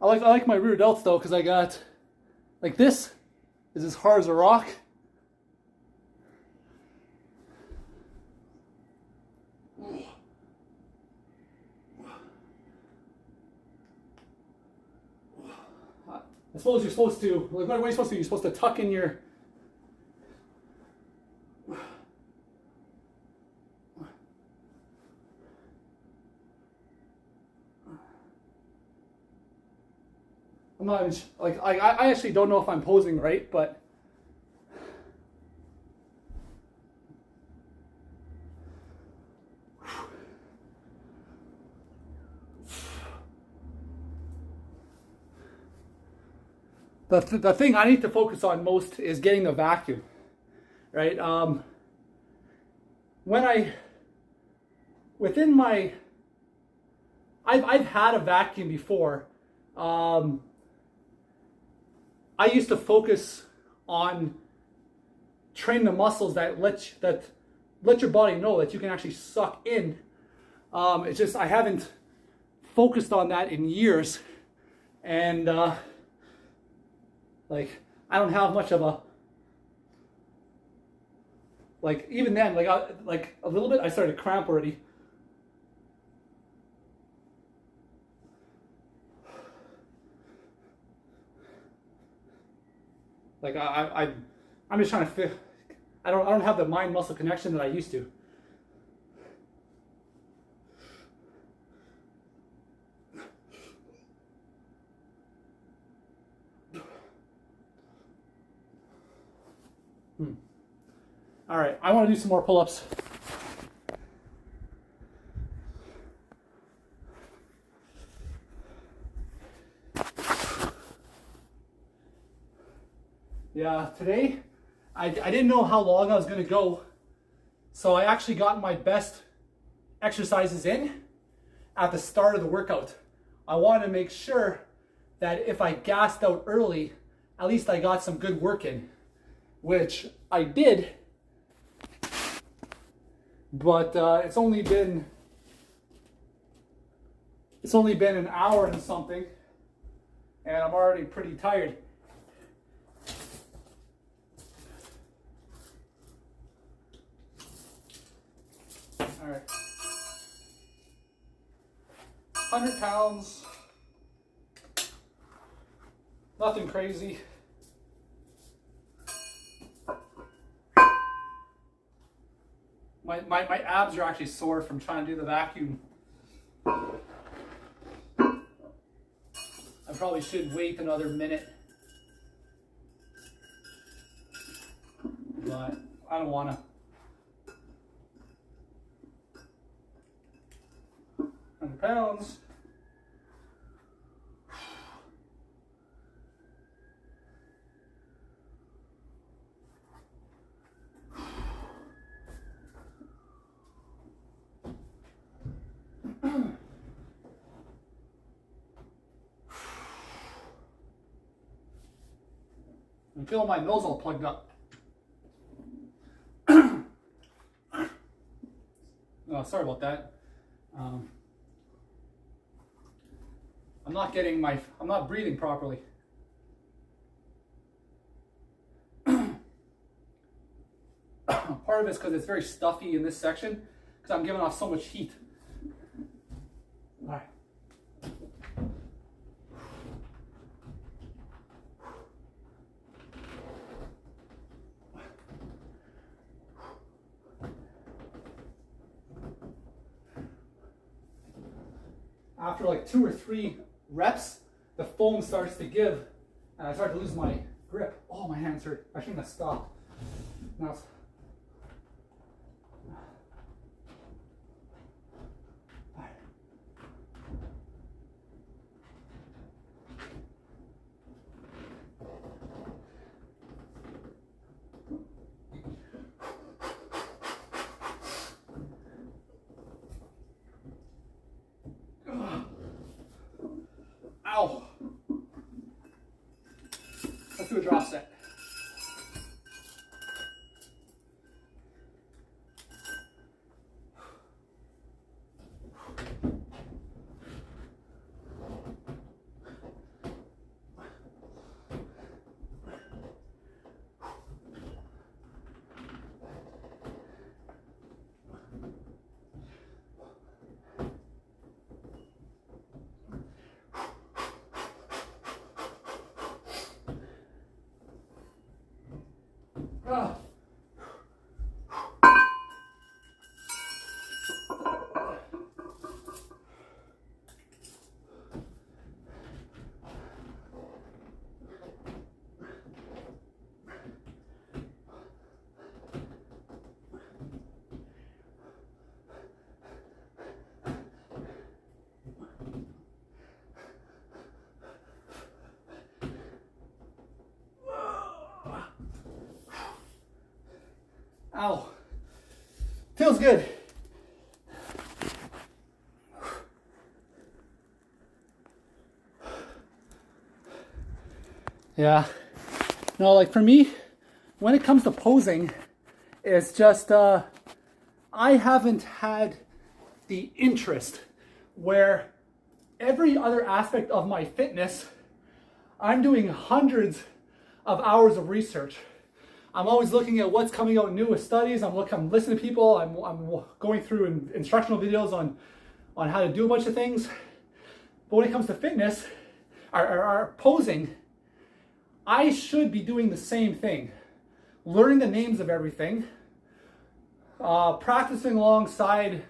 I like my rear delts though, because I got, like, this is as hard as a rock. I suppose you're supposed to, like, what are you supposed to do? You're supposed to tuck in your, I'm not even, like, I actually don't know if I'm posing right, but the thing I need to focus on most is getting the vacuum, right? I've had a vacuum before. I used to focus on training the muscles that let your body know that you can actually suck in. It's just I haven't focused on that in years, and like, I don't have much of a, like, even then, like a little bit, I started to cramp already. Like, I'm just trying to feel. I don't have the mind muscle connection that I used to. All right, I want to do some more pull-ups. Yeah, today I didn't know how long I was going to go, so I actually got my best exercises in at the start of the workout. I wanted to make sure that if I gassed out early, at least I got some good work in, which I did, but it's only been an hour and something, and I'm already pretty tired. All right, 100 pounds, nothing crazy. My abs are actually sore from trying to do the vacuum. I probably should wait another minute, but I don't want to. 100 pounds. I'm feeling my nose all plugged up. Oh, sorry about that. I'm not breathing properly. Part of it's because it's very stuffy in this section, because I'm giving off so much heat. All right. After like 2 or 3 reps, the foam starts to give, and I start to lose my grip. Oh, my hands hurt. I shouldn't have stopped. Now, Ow. Feels good. Yeah. No, like for me, when it comes to posing, it's just, I haven't had the interest where every other aspect of my fitness, I'm doing hundreds of hours of research. I'm always looking at what's coming out new with studies. I'm listening to people. I'm going through instructional videos on how to do a bunch of things. But when it comes to fitness, or posing, I should be doing the same thing. Learning the names of everything. Practicing alongside,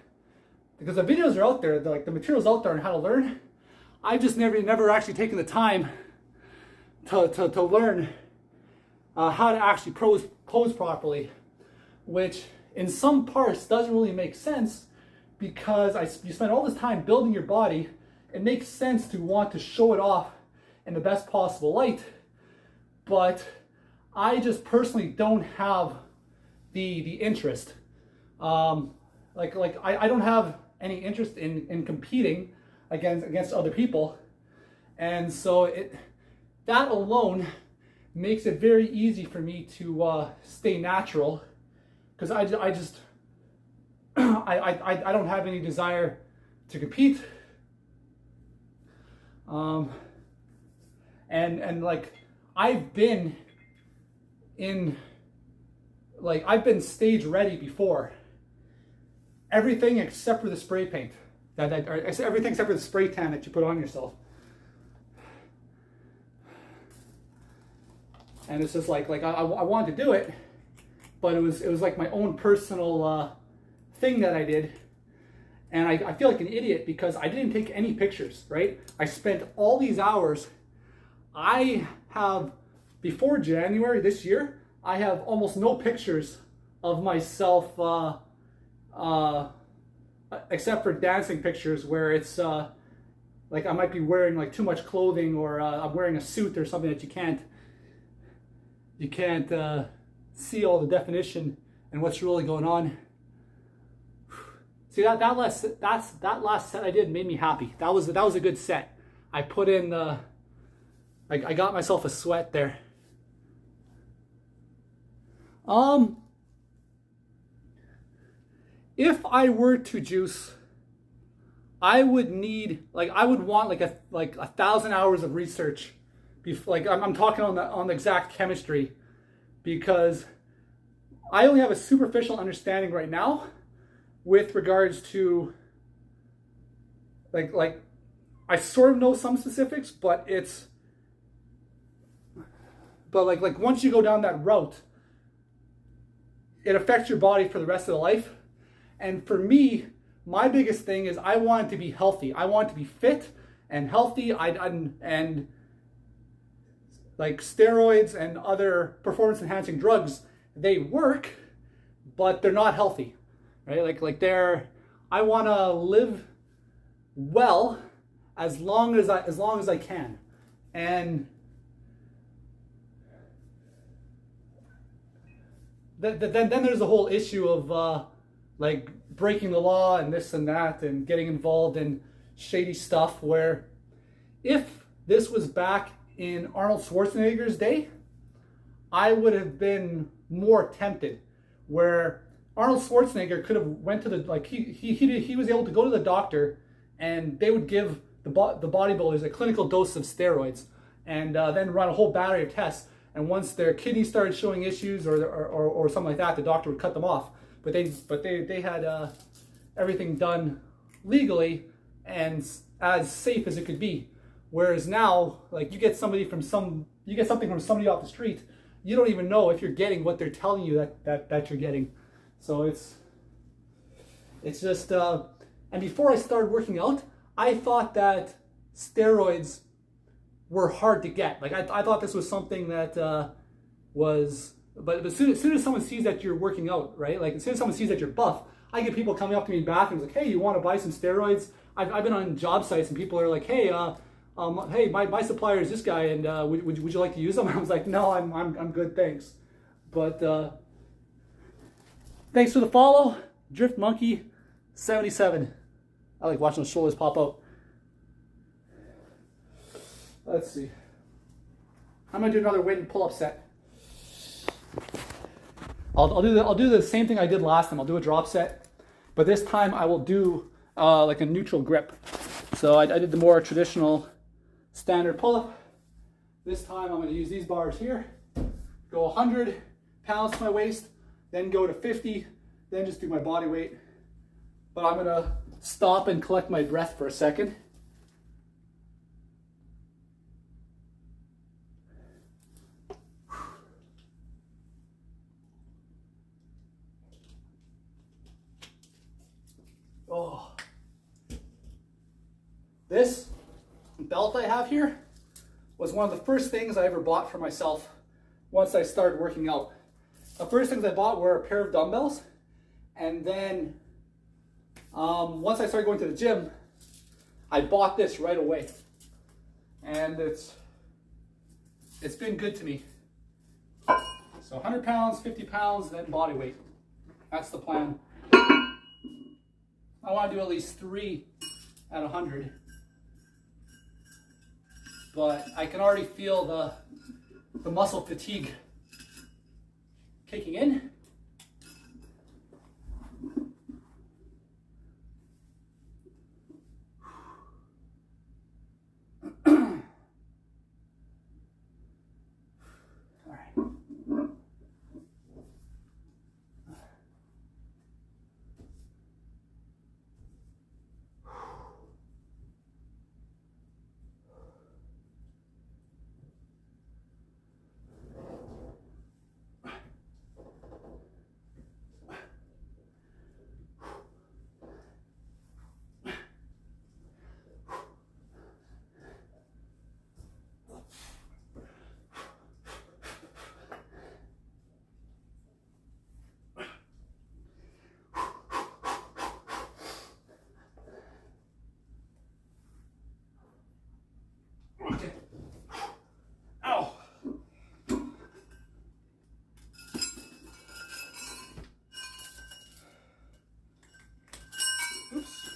because the videos are out there, the material's out there on how to learn. I've just never actually taken the time to learn how to actually pose properly, which in some parts doesn't really make sense because you spend all this time building your body. It makes sense to want to show it off in the best possible light, but I just personally don't have the interest. I don't have any interest in competing against other people, and so that alone makes it very easy for me to stay natural, because I don't have any desire to compete. And like I've been stage ready before. Everything except for the spray paint, everything except for the spray tan that you put on yourself. And it's just like I wanted to do it, but it was like my own personal thing that I did. And I feel like an idiot because I didn't take any pictures, right? I spent all these hours. I have, before January this year, I have almost no pictures of myself, except for dancing pictures where it's like I might be wearing like too much clothing, or I'm wearing a suit or something that you can't see all the definition and what's really going on. See, that last set I did made me happy. That was a good set. I put in I got myself a sweat there. If I were to juice, I would want like 1,000 hours of research. I'm talking on the exact chemistry, because I only have a superficial understanding right now with regards to like I sort of know some specifics, but once you go down that route, it affects your body for the rest of the life. And for me, my biggest thing is I want to be healthy. I want to be fit and healthy. And like steroids and other performance enhancing drugs, they work, but they're not healthy, right? I want to live well as long as I can. And then there's the whole issue of like breaking the law and this and that and getting involved in shady stuff, where if this was back in Arnold Schwarzenegger's day, I would have been more tempted, where Arnold Schwarzenegger could have went to he was able to go to the doctor, and they would give the bodybuilders a clinical dose of steroids, and then run a whole battery of tests. And once their kidneys started showing issues or something like that, the doctor would cut them off. But they had everything done legally and as safe as it could be. Whereas now, like you get something from somebody off the street, you don't even know if you're getting what they're telling you that you're getting. So it's just and before I started working out, I thought that steroids were hard to get. Like I thought this was something that was, but as soon as someone sees that you're working out, right? Like as soon as someone sees that you're buff, I get people coming up to me in bathrooms like, "Hey, you want to buy some steroids?" I've been on job sites and people are like, "Hey, hey, my supplier is this guy, and would you like to use them?" I was like, "No, I'm good, thanks." But Thanks for the follow. Drift Monkey 77. I like watching the shoulders pop out. Let's see. I'm gonna do another weight and pull-up set. I'll do the same thing I did last time. I'll do a drop set, but this time I will do like a neutral grip. So I did the more traditional standard pull-up. This time I'm going to use these bars here. Go 100 pounds to my waist, then go to 50, then just do my body weight. But I'm going to stop and collect my breath for a second. Oh. This belt I have here was one of the first things I ever bought for myself once I started working out. The first things I bought were a pair of dumbbells, and then once I started going to the gym, I bought this right away, and it's been good to me. So 100 pounds, 50 pounds, then body weight. That's the plan. I want to do at least 3 at 100. But I can already feel the muscle fatigue kicking in. All right. Okay. Ow. Oops.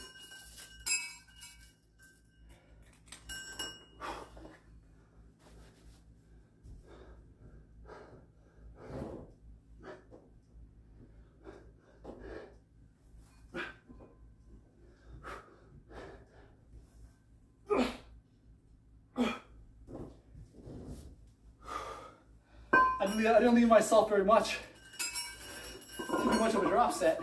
I didn't leave myself very much. Too much of a drop set.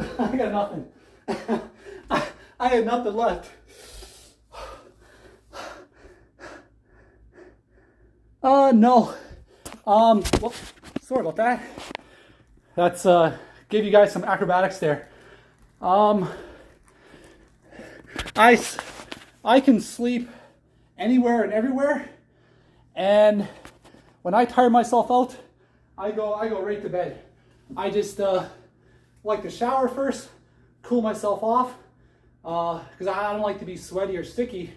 I got nothing. I had nothing left. No. Well, sorry about that. That's gave you guys some acrobatics there. I can sleep anywhere and everywhere, and when I tire myself out, I go right to bed. I just like to shower first, cool myself off, because I don't like to be sweaty or sticky,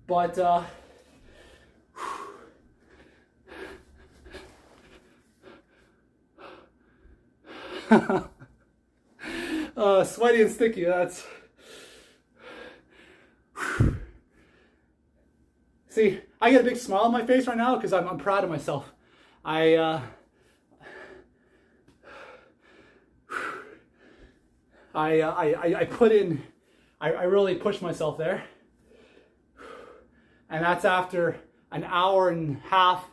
but sweaty and sticky, that's... See, I get a big smile on my face right now because I'm proud of myself. I put in, I really pushed myself there. And that's after an hour and a half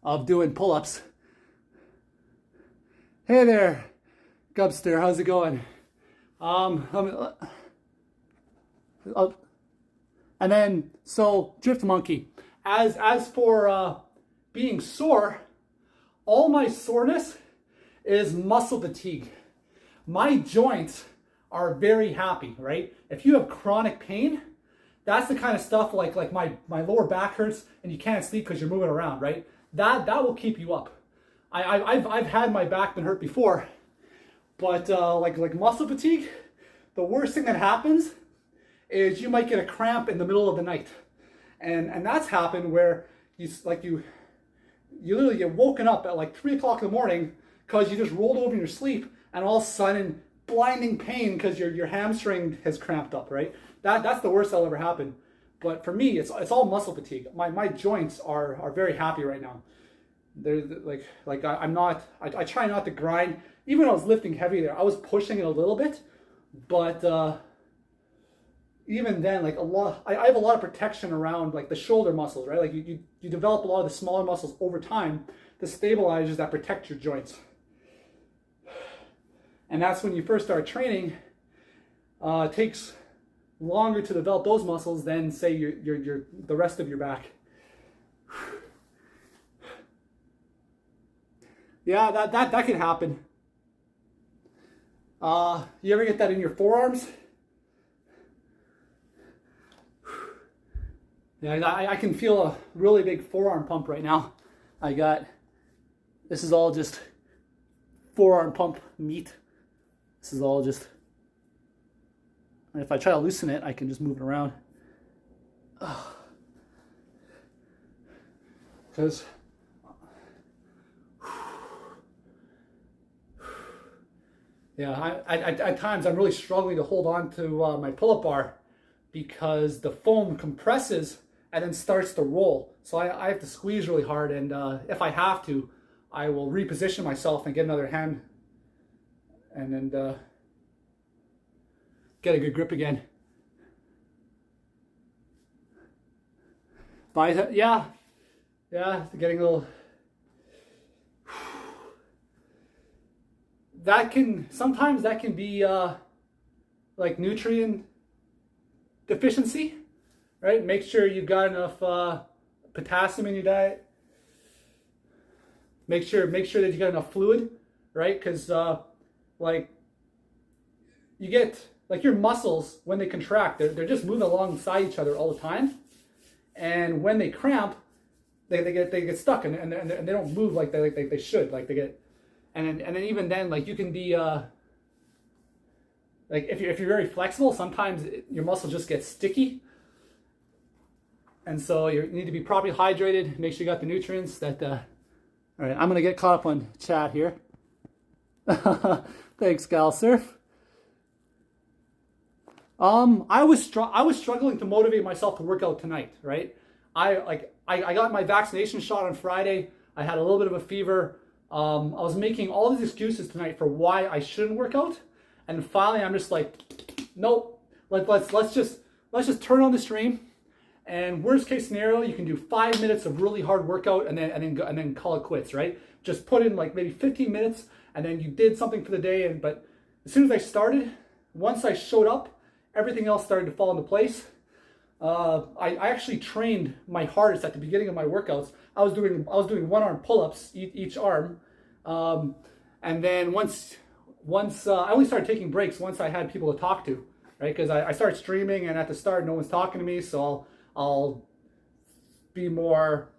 of doing pull-ups. Hey there, Gubster, how's it going? And then, so Drift Monkey. As for being sore, all my soreness is muscle fatigue. My joints are very happy, right? If you have chronic pain, that's the kind of stuff like my lower back hurts and you can't sleep because you're moving around, right? That will keep you up. I've had my back been hurt before, but like muscle fatigue, the worst thing that happens is you might get a cramp in the middle of the night, and that's happened where you literally get woken up at like 3 o'clock in the morning because you just rolled over in your sleep, and all of a sudden blinding pain because your hamstring has cramped up, right? That's the worst that'll ever happen. But for me, it's all muscle fatigue. My joints are very happy right now. They're I try not to grind. Even when I was lifting heavy there, I was pushing it a little bit, but even then, like I have a lot of protection around like the shoulder muscles, right? Like you develop a lot of the smaller muscles over time, the stabilizers that protect your joints. And that's when you first start training, it takes longer to develop those muscles than say the rest of your back. Yeah, that can happen. You ever get that in your forearms? Yeah, I can feel a really big forearm pump right now. This is all just forearm pump meat. This is all just, and if I try to loosen it, I can just move it around. Because yeah, at times I'm really struggling to hold on to my pull-up bar because the foam compresses and then starts to roll. So I have to squeeze really hard, and if I have to, I will reposition myself and get another hand, and then get a good grip again. But yeah, getting a little. Sometimes that can be like nutrient deficiency, right? Make sure you've got enough potassium in your diet. Make sure that you got enough fluid, right? Because like you get like your muscles when they contract, they're just moving alongside each other all the time, and when they cramp, they get stuck and they don't move like they should, like they get. And then even then, like you can be like if you're very flexible, sometimes your muscle just gets sticky, and so you need to be properly hydrated. Make sure you got the nutrients. That all right, I'm gonna get caught up on chat here. Thanks, Gal Surf. I was struggling to motivate myself to work out tonight. Right, I got my vaccination shot on Friday. I had a little bit of a fever. I was making all these excuses tonight for why I shouldn't work out, and finally I'm just like, nope. Let's just turn on the stream, and worst case scenario, you can do 5 minutes of really hard workout and then call it quits, right? Just put in like maybe 15 minutes, and then you did something for the day. But as soon as I started, once I showed up, everything else started to fall into place. I actually trained my hardest at the beginning of my workouts. I was doing 1-arm pull-ups each arm, and then once I only started taking breaks once I had people to talk to, right? Because I started streaming, and at the start no one's talking to me, so I'll be more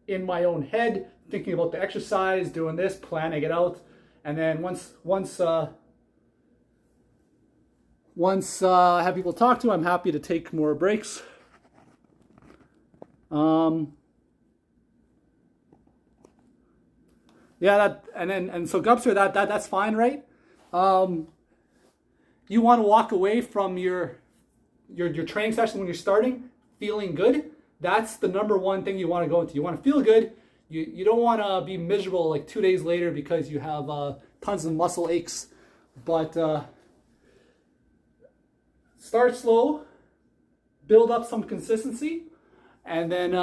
in my own head, thinking about the exercise, doing this, planning it out, and then once I have people to talk to, I'm happy to take more breaks. Yeah, so Gubster, that's fine, right? You want to walk away from your training session when you're starting feeling good. That's the number one thing you want to go into. You want to feel good. You don't want to be miserable like 2 days later because you have tons of muscle aches. But start slow, build up some consistency, and then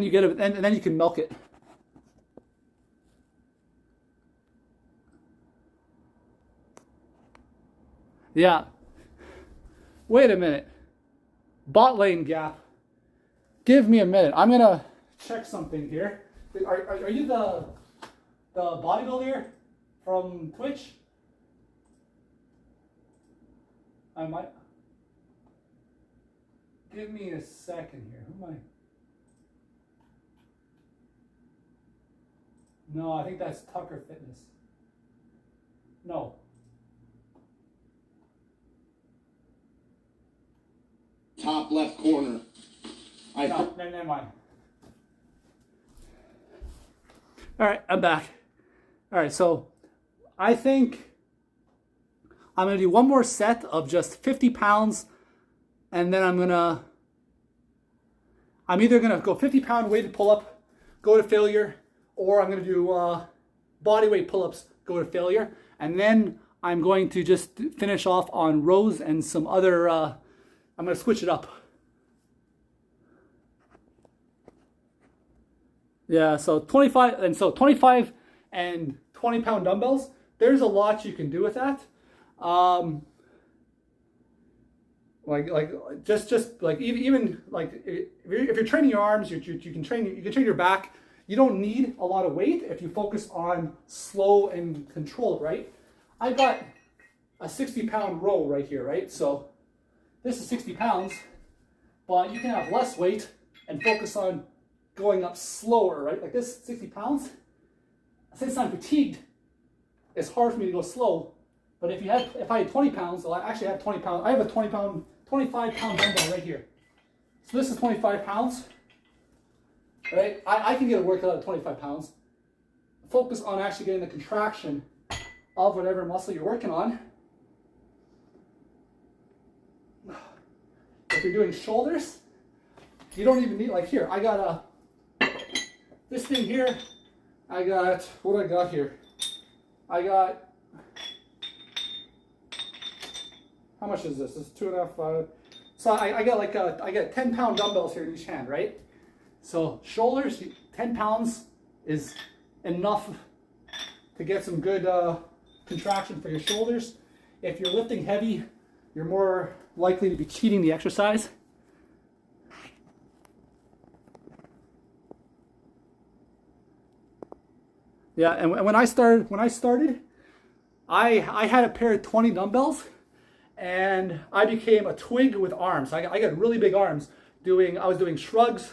you get it, and then you can milk it. Yeah. Wait a minute. Bot lane gap. Give me a minute. I'm gonna check something here. Are you the bodybuilder from Twitch? I might. Give me a second here. Who am I? No, I think that's Tucker Fitness. No. Top left corner. No, never mind. All right, I'm back. All right, so I think I'm gonna do one more set of just 50 pounds, and then I'm either gonna go 50-pound weighted pull-up, go to failure, or I'm gonna do body weight pull-ups, go to failure, and then I'm going to just finish off on rows and some other. I'm gonna switch it up. Yeah, so 25 and 20-pound dumbbells. There's a lot you can do with that. Just like even like if you're training your arms, you can train your back. You don't need a lot of weight if you focus on slow and controlled, right? I've got a 60-pound row right here, right? So this is 60 pounds, but you can have less weight and focus on going up slower, right? Like this 60 pounds, since I'm fatigued, it's hard for me to go slow. But if I had 20 pounds, well, I actually have 20 pounds. I have a 25-pound dumbbell right here. So this is 25 pounds, right? I can get a workout at 25 pounds. Focus on actually getting the contraction of whatever muscle you're working on. If you're doing shoulders, you don't even need, like here, I got this thing here. I got, what do I got here? I got, how much is this? This is 2.5. So I got like I got 10-pound dumbbells here in each hand, right? So shoulders, 10 pounds is enough to get some good contraction for your shoulders. If you're lifting heavy, you're more likely to be cheating the exercise. Yeah, and when I started, I had a pair of 20 dumbbells, and I became a twig with arms. I got really big arms. I was doing shrugs,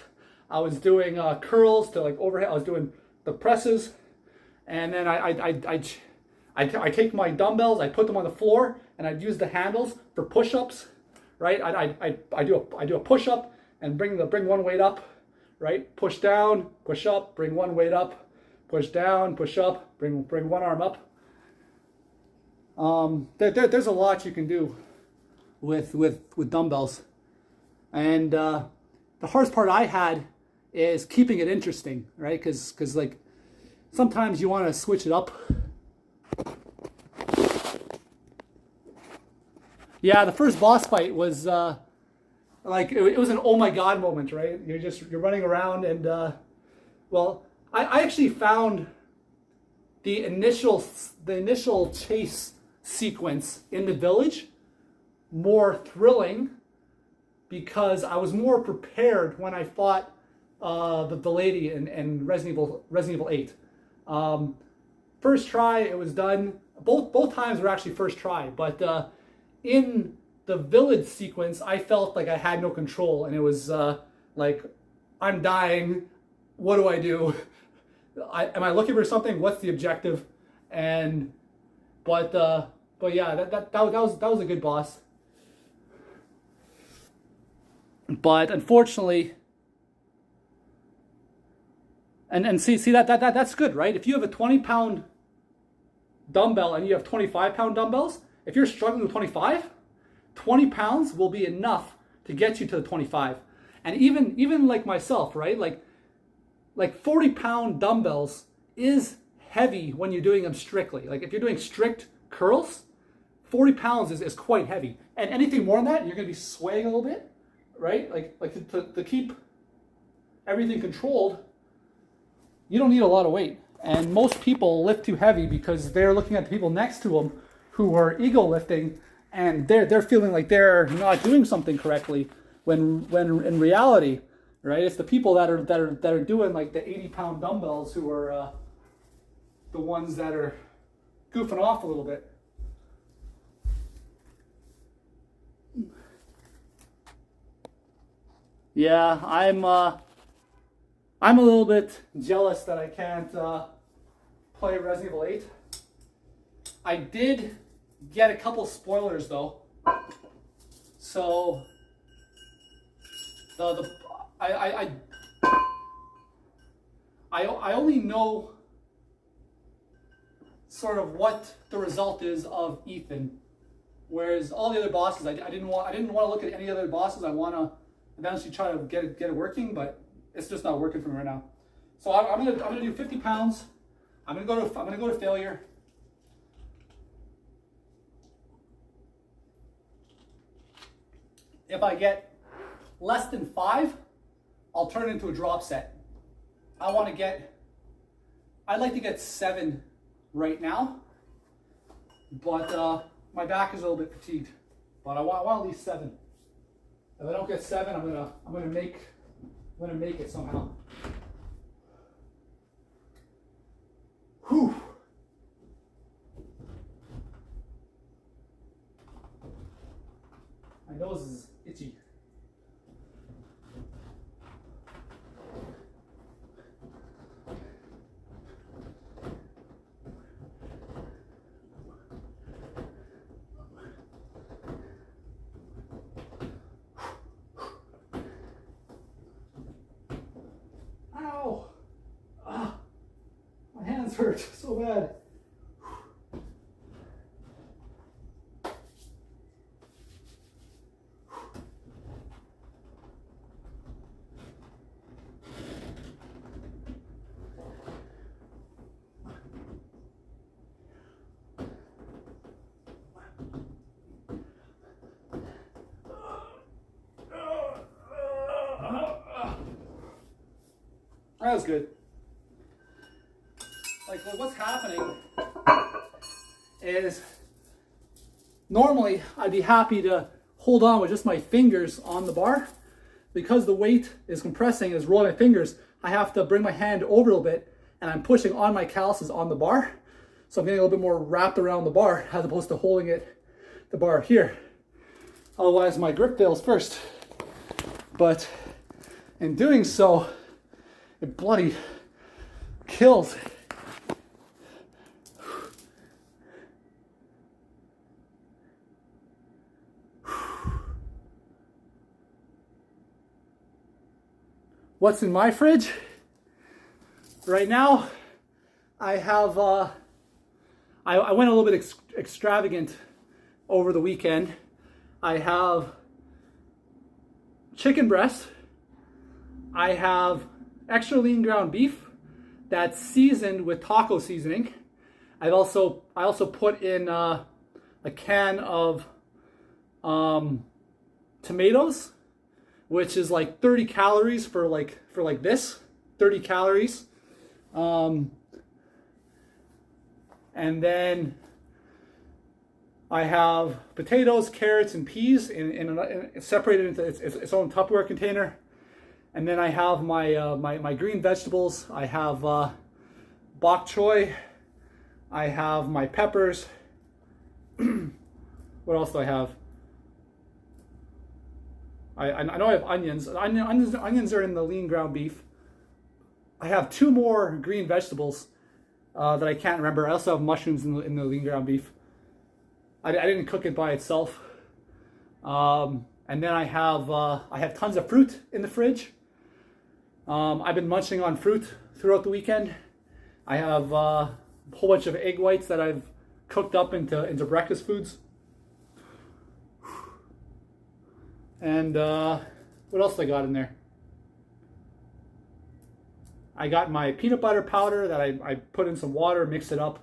I was doing curls to like overhead. I was doing the presses, and then I take my dumbbells, I put them on the floor, and I'd use the handles for push-ups, right? I do a push-up and bring one weight up, right? Push down, push up, bring one weight up. Push down, push up, bring one arm up. There's a lot you can do with dumbbells, and the hardest part I had is keeping it interesting, right? Because like sometimes you want to switch it up. Yeah, the first boss fight was like it was an oh my god moment, right? You're running around and well. I actually found the initial chase sequence in the village more thrilling because I was more prepared when I fought the lady in Resident Evil 8. First try, it was done. Both times were actually first try, but in the village sequence, I felt like I had no control, and it was like I'm dying. What do I do? Am I looking for something? What's the objective? And but yeah, that was a good boss. But unfortunately, and see that's good, right? If you have a 20-pound dumbbell and you have 25-pound dumbbells, if you're struggling with 20 pounds will be enough to get you to the 25. And even like myself, right? Like 40-pound dumbbells is heavy when you're doing them strictly. Like if you're doing strict curls, 40 pounds is quite heavy. And anything more than that, you're going to be swaying a little bit, right? Like to keep everything controlled, you don't need a lot of weight. And most people lift too heavy because they're looking at the people next to them who are ego lifting, and they're feeling like they're not doing something correctly when in reality, right? It's the people that are doing like the 80-pound dumbbells who are the ones that are goofing off a little bit. Yeah, I'm a little bit jealous that I can't play Resident Evil 8. I did get a couple spoilers though. So I only know sort of what the result is of Ethan, whereas all the other bosses, I didn't want to look at any other bosses. I want to eventually try to get it working, but it's just not working for me right now. So I'm gonna do 50 pounds. I'm gonna go to failure. If I get less than 5, I'll turn it into a drop set. I'd like to get 7 right now, but my back is a little bit fatigued. But I want at least 7. If I don't get 7, I'm gonna make it somehow. Whew. My nose is itchy. Ow! Ah, my hands hurt so bad. That was good. Like what's happening is normally I'd be happy to hold on with just my fingers on the bar. Because the weight is compressing, is rolling my fingers, I have to bring my hand over a little bit and I'm pushing on my calluses on the bar. So I'm getting a little bit more wrapped around the bar as opposed to holding the bar here. Otherwise my grip fails first. But in doing so, it bloody kills. What's in my fridge? Right now, I have, I went a little bit extravagant over the weekend. I have chicken breast. I have extra lean ground beef that's seasoned with taco seasoning. I also put in a can of tomatoes, which is like 30 calories for this, 30 calories. And then I have potatoes, carrots, and peas separated into its own Tupperware container. And then I have my green vegetables. I have bok choy. I have my peppers. What else do I have? I know I have onions. Onions are in the lean ground beef. I have 2 more green vegetables that I can't remember. I also have mushrooms in the lean ground beef. I didn't cook it by itself. And then I have tons of fruit in the fridge. I've been munching on fruit throughout the weekend. I have a whole bunch of egg whites that I've cooked up into breakfast foods. And what else I got in there? I got my peanut butter powder that I put in some water, mixed it up.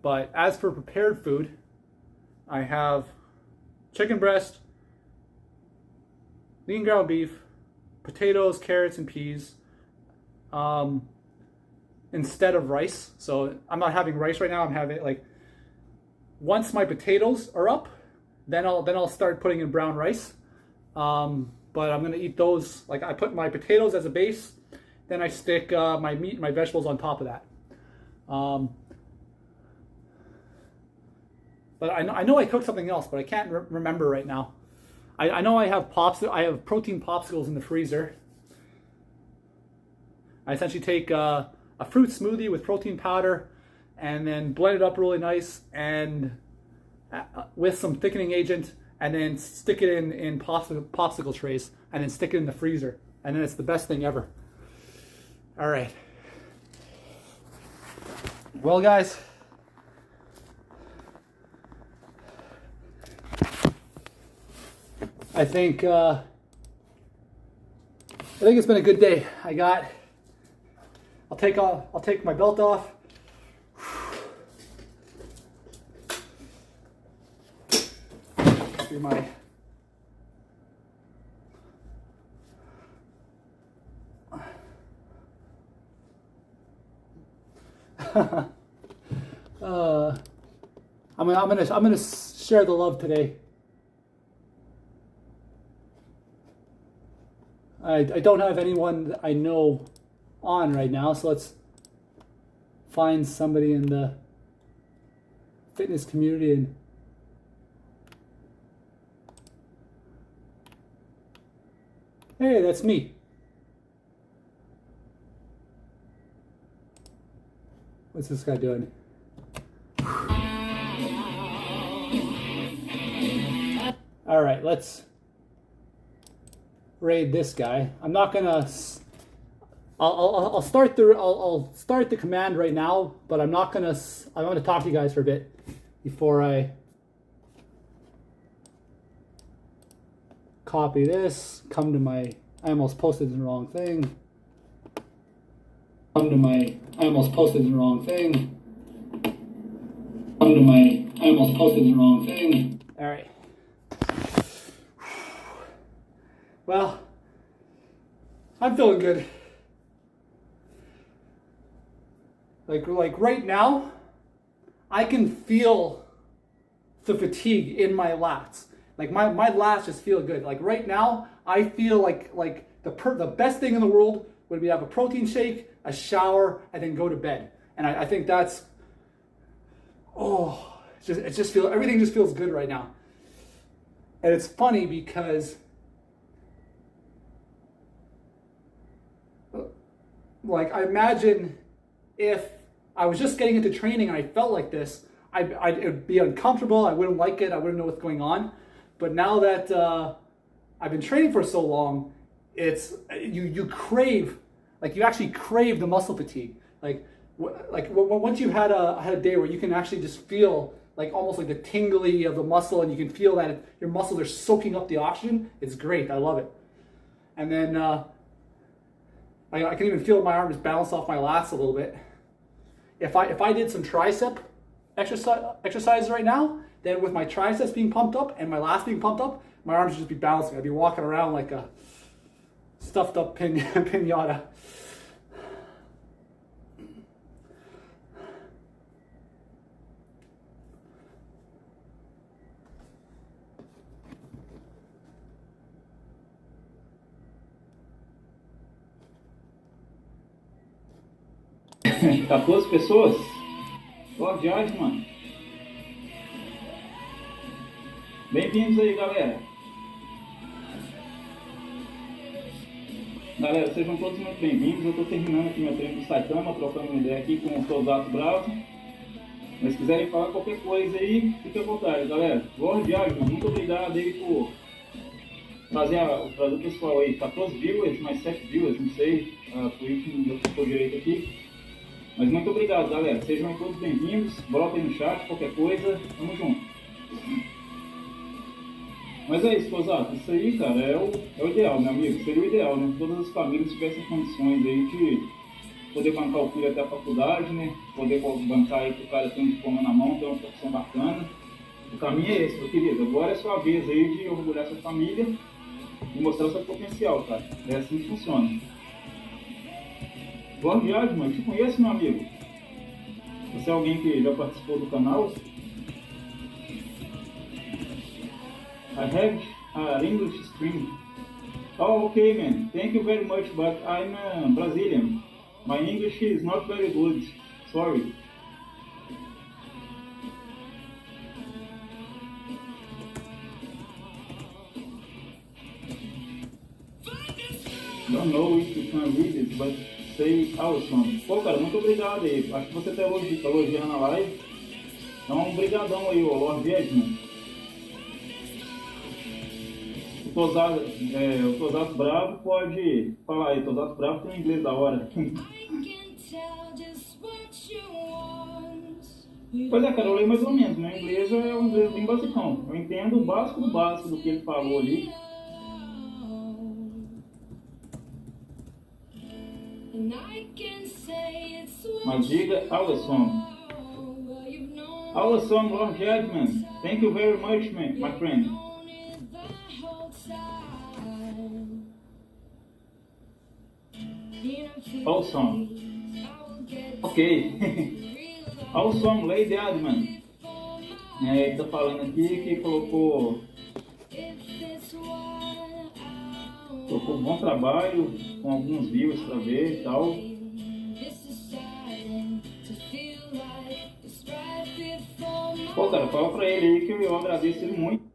But as for prepared food, I have chicken breast, lean ground beef, potatoes, carrots, and peas instead of rice. So I'm not having rice right now. I'm having once my potatoes are up, then I'll start putting in brown rice. But I'm gonna eat those. I put my potatoes as a base, then I stick my meat and my vegetables on top of that. But I know I cooked something else, but I can't remember right now. I know I have protein popsicles in the freezer. I essentially take a fruit smoothie with protein powder and then blend it up really nice and with some thickening agent, and then stick it in popsicle trays and then stick it in the freezer. And then it's the best thing ever. All right. Well, guys, I think it's been a good day. I'll take my belt off. Do my I'm gonna share the love today. I don't have anyone that I know on right now, so let's find somebody in the fitness community and hey, that's me. What's this guy doing? All right, let's raid this guy. I'm not gonna. I'll start the command right now, but I'm not gonna. I want to talk to you guys for a bit before I copy this. Come to my. I almost posted the wrong thing. Come to my. I almost posted the wrong thing. Come to my. I almost posted the wrong thing. All right. Well, I'm feeling good. Like right now, I can feel the fatigue in my lats. Like my lats just feel good. Like right now, I feel like the best thing in the world would be to have a protein shake, a shower, and then go to bed. And I think that's, everything just feels good right now. And it's funny because like I imagine if I was just getting into training and I felt like this, it'd be uncomfortable. I wouldn't like it. I wouldn't know what's going on. But now that I've been training for so long, it's you crave, like you actually crave the muscle fatigue. Like once you've had a day where you can actually just feel like almost like the tingly of the muscle, and you can feel that your muscles are soaking up the oxygen. It's great. I love it. And then I can even feel my arm just bounce off my lats a little bit. If I did some tricep exercises right now, then with my triceps being pumped up and my lats being pumped up, my arms would just be bouncing. I'd be walking around like a stuffed up pinata. Quatorze pessoas? Boa viagem, mano. Bem-vindos aí, galera. Galera, sejam todos muito bem-vindos. Eu estou terminando aqui meu treino do Saitama, trocando uma ideia aqui com o Soldado Bravo. Mas se quiserem falar qualquer coisa aí, fique à vontade, galera. Boa viagem, mano. Muito obrigado aí por trazer o pessoal aí. 14 viewers, mais 7 viewers, não sei. Por isso não deu ficou direito aqui. Mas muito obrigado, galera. Sejam todos bem-vindos. Brotem no chat, qualquer coisa. Tamo junto. Mas é isso, Cosato. Isso aí, cara, é o ideal, meu amigo. Seria o ideal, né? Todas as famílias tivessem condições aí de poder bancar o filho até a faculdade, né? Poder bancar aí pro cara ter um diploma na mão, ter uma profissão bacana. O caminho é esse, meu querido. Agora é sua vez aí de orgulhar sua família e mostrar o seu potencial, cara. É assim que funciona. Boa viagem, mano. Te conheço, meu amigo. Você é alguém que já participou do canal? I have an English stream. Oh, okay, man. Thank you very much, but I'm Brazilian. My English is not very good. Sorry. Don't know if you can read it, but Sei, awesome. Pô, cara, muito obrigado aí. Acho que você tá elogiando a live. Então, um brigadão aí, ô Lord Edmund. O Tosato Bravo pode falar aí. Tosato Bravo tem um inglês da hora. Pois é, cara, eu leio mais ou menos. Meu inglês é um inglês bem basicão. Eu entendo o básico do que ele falou ali. Mas diga, awesome. Awesome, Lord Edmund. Thank you very much, my friend. Awesome. Ok. Awesome, Lady Edmund. Ele tá falando aqui que colocou um bom trabalho, com alguns views pra ver e tal. Pô, cara, fala pra ele aí que eu agradeço ele muito.